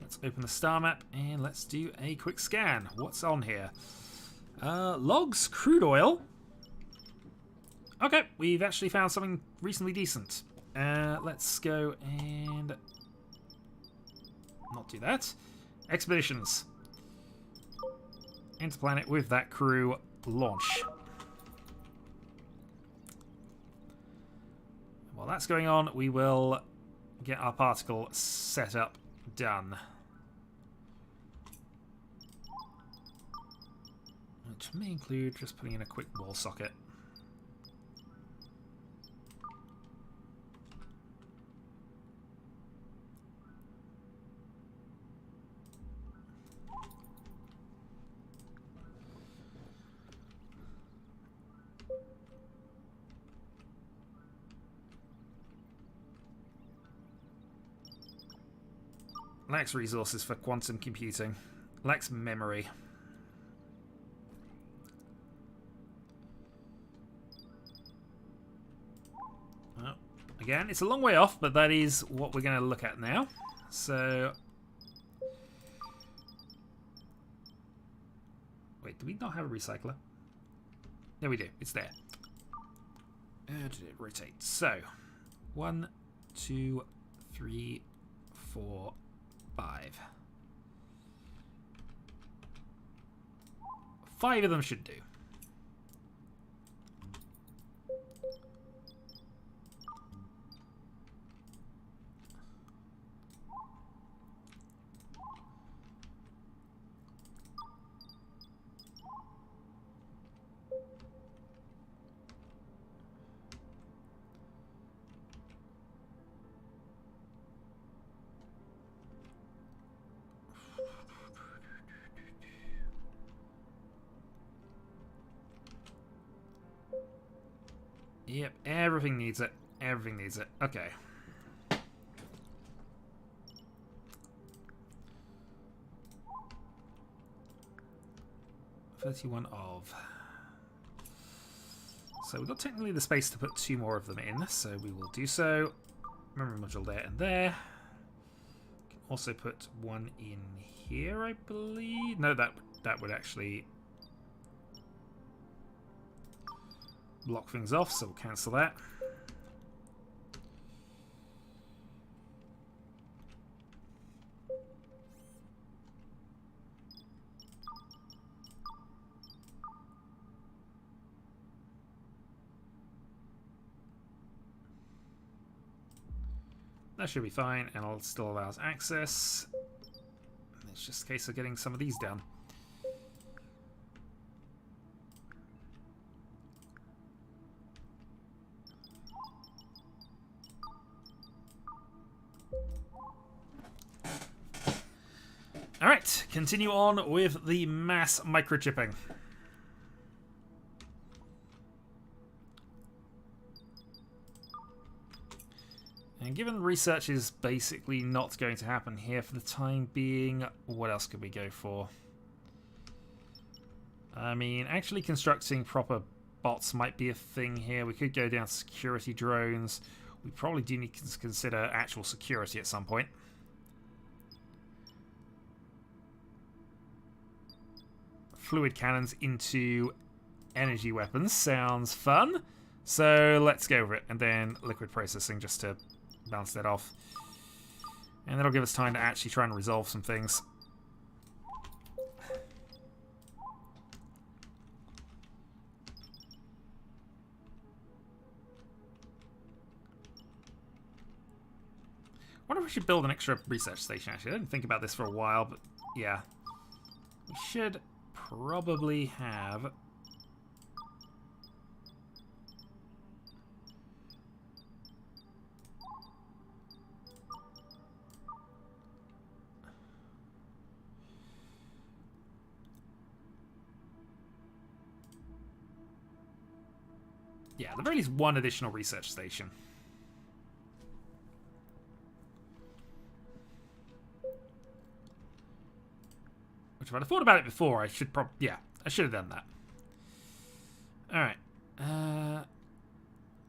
Let's open the star map and let's do a quick scan. What's on here? Logs, crude oil. Okay, we've actually found something reasonably decent. Let's go and not do that. Expeditions. Interplanet with that crew. Launch. While that's going on, we will get our particle setup done. Which may include just putting in a quick wall socket. Lacks resources for quantum computing. Lacks memory. Well, again, it's a long way off, but that is what we're going to look at now. So... Wait, do we not have a recycler? Yeah, we do. It's there. How did it rotate? So, 1, 2, 3, 4, 5. 5 of them should do. Yep, everything needs it. Everything needs it. Okay. $31 of. So we've got technically the space to put 2 more of them in, so we will do so. Memory module there and there. Can also put 1 in here, I believe. No, that would actually block things off, so we'll cancel that. That should be fine, and it still allows access. It's just a case of getting some of these done. Alright, continue on with the mass microchipping. And given research is basically not going to happen here for the time being, what else could we go for? I mean, actually constructing proper bots might be a thing here. We could go down security drones. We probably do need to consider actual security at some point. Fluid cannons into energy weapons sounds fun. So let's go over it. And then liquid processing just to bounce that off. And that'll give us time to actually try and resolve some things. I wonder if we should build an extra research station, actually. I didn't think about this for a while, but yeah. We should probably have... Yeah, at the very least one additional research station. Which, if I'd have thought about it before, I should yeah, I should have done that. Alright.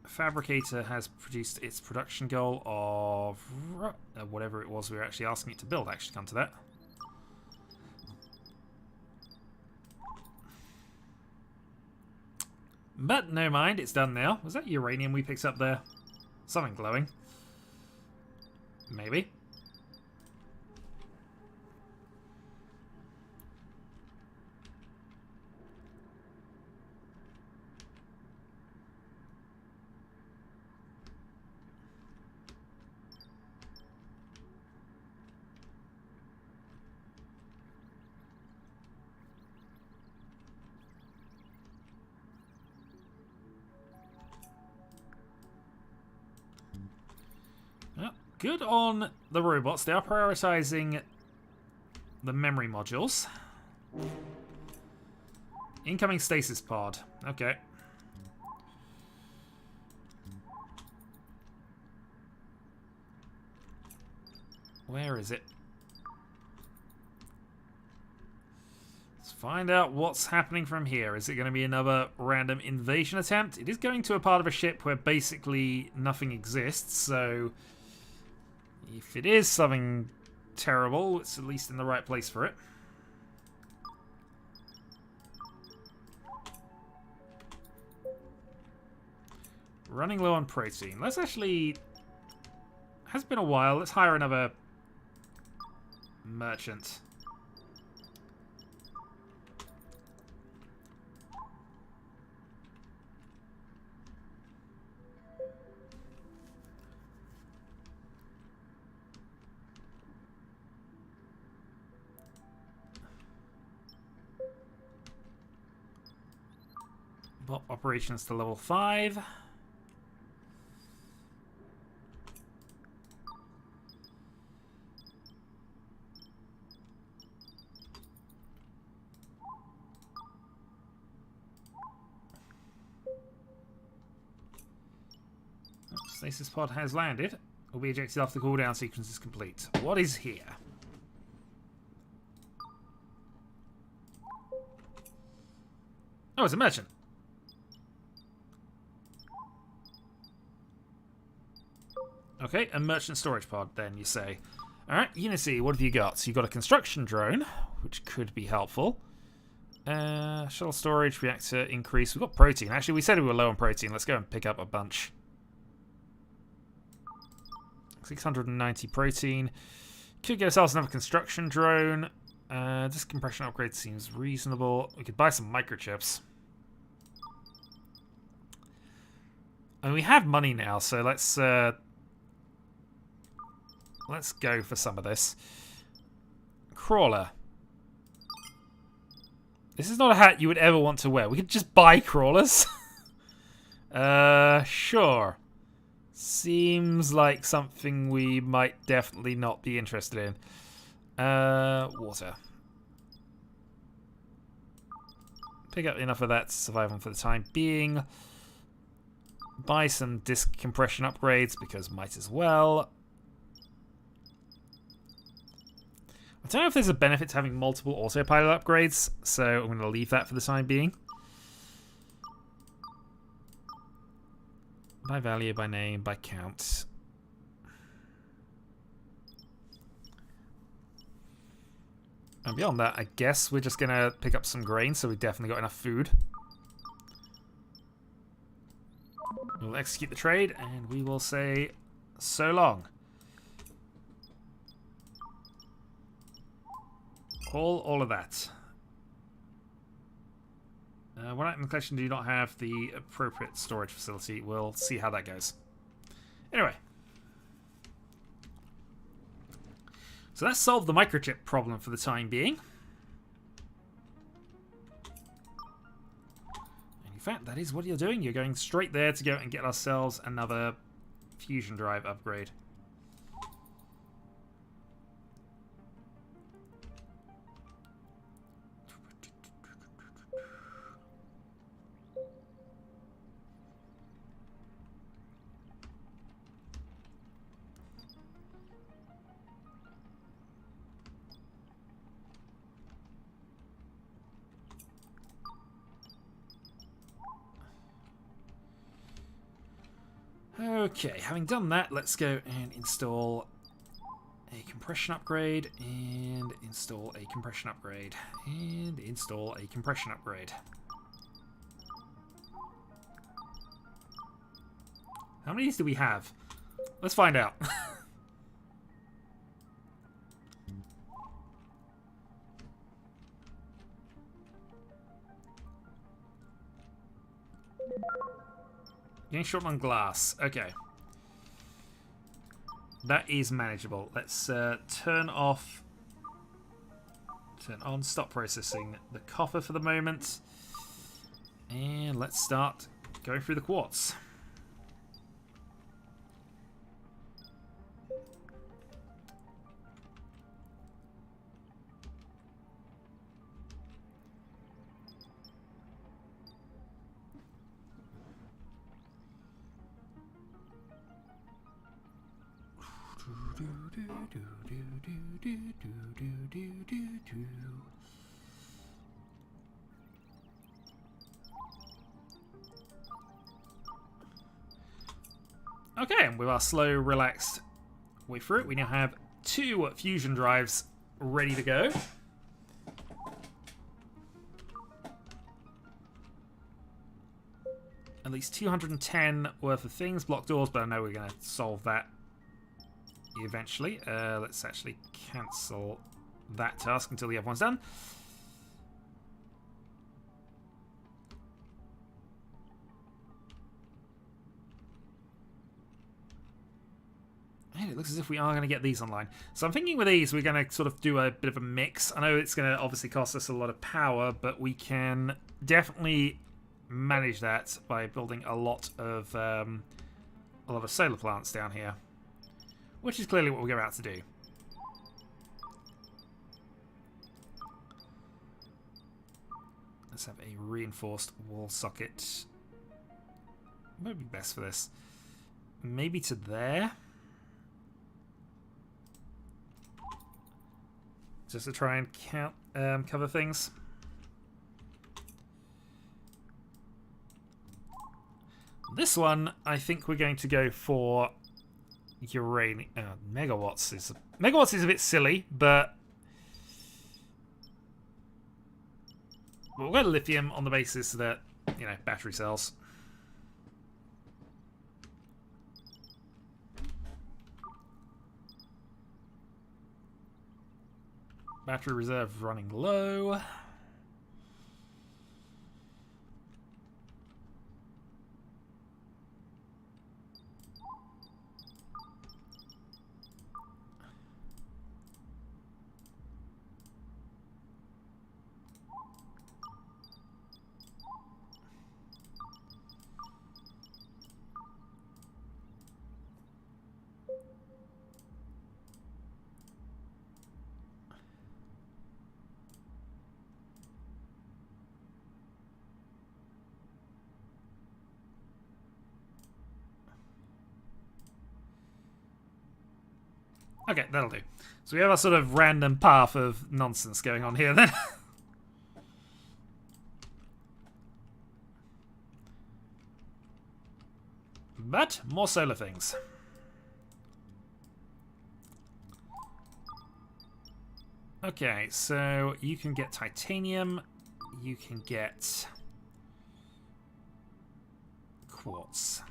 Fabricator has produced its production goal of... whatever it was we were actually asking it to build, actually, come to that. But no mind, it's done now. Was that uranium we picked up there? Something glowing. Maybe. good on the robots. They are prioritizing the memory modules. Incoming stasis pod. Okay. Where is it? Let's find out what's happening from here. Is it going to be another random invasion attempt? It is going to a part of a ship where basically nothing exists, so if it is something terrible, it's at least in the right place for it. Running low on protein. Let's actually... Has been a while. Let's hire another merchant. Bop operations to level 5. Stasis pod has landed. Will be ejected after the cooldown sequence is complete. What is here? Oh, it's a merchant. Okay, a merchant storage pod, then, you say. Alright, Unity, what have you got? So you've got a construction drone, which could be helpful. Shuttle storage, reactor increase. We've got protein. Actually, we said we were low on protein. Let's go and pick up a bunch. 690 protein. Could get ourselves another construction drone. This compression upgrade seems reasonable. We could buy some microchips. And we have money now, so let's go for some of this. Crawler. This is not a hat you would ever want to wear. We could just buy crawlers. Sure. Seems like something we might definitely not be interested in. Water. Pick up enough of that to survive on for the time being. Buy some disk compression upgrades because might as well. I don't know if there's a benefit to having multiple autopilot upgrades, so I'm going to leave that for the time being. By value, by name, by count. And beyond that, I guess we're just going to pick up some grain, so we've definitely got enough food. We'll execute the trade, and we will say so long. All of that. One item collection do not have the appropriate storage facility. We'll see how that goes. Anyway. So that solved the microchip problem for the time being. And in fact, that is what you're doing. You're going straight there to go and get ourselves another fusion drive upgrade. Okay, having done that, let's go and install a compression upgrade, and install a compression upgrade, and install a compression upgrade. How many of these do we have? Let's find out. Getting short on glass. Okay. That is manageable. Let's turn on stop processing the copper for the moment. And let's start going through the quartz. Okay, and with our slow, relaxed way through it, we now have 2 fusion drives ready to go. At least 210 worth of things, block doors, but I know we're going to solve that eventually. Let's actually cancel that task until the other one's done. And it looks as if we are going to get these online. So I'm thinking with these, we're going to sort of do a bit of a mix. I know it's going to obviously cost us a lot of power, but we can definitely manage that by building a lot of solar plants down here, which is clearly what we're about to do. Let's have a reinforced wall socket. What would be best for this? Maybe to there, just to try and cover things. This one, I think we're going to go for uranium. Megawatts is a bit silly, but we'll go lithium on the basis that, you know, battery cells. Battery reserve running low. Okay, that'll do. So we have a sort of random path of nonsense going on here then. But more solar things. Okay, so you can get titanium, you can get quartz.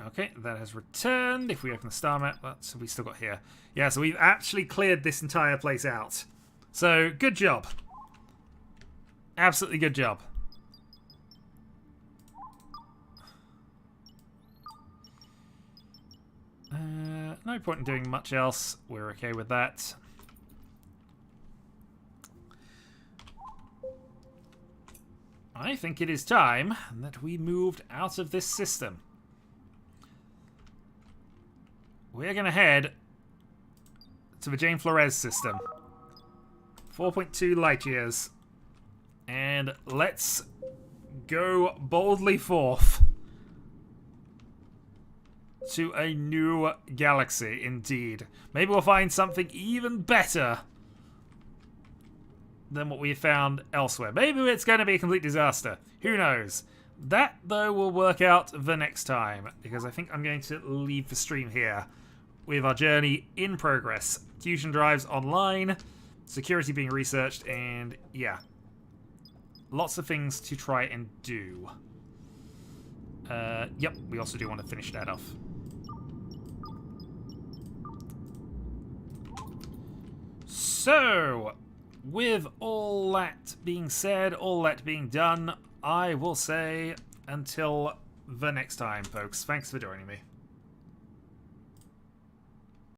Okay, that has returned. If we open the star map, what have we still got here? Yeah, so we've actually cleared this entire place out. So, good job. Absolutely good job. No point in doing much else. We're okay with that. I think it is time that we moved out of this system. We're going to head to the Jane Flores system. 4.2 light years. And let's go boldly forth to a new galaxy, indeed. Maybe we'll find something even better than what we found elsewhere. Maybe it's going to be a complete disaster. Who knows? That, though, will work out the next time, because I think I'm going to leave the stream here with our journey in progress. Fusion drives online, security being researched, and yeah, lots of things to try and do. Yep, we also do want to finish that off. So, with all that being said, all that being done, I will say until the next time, folks. Thanks for joining me.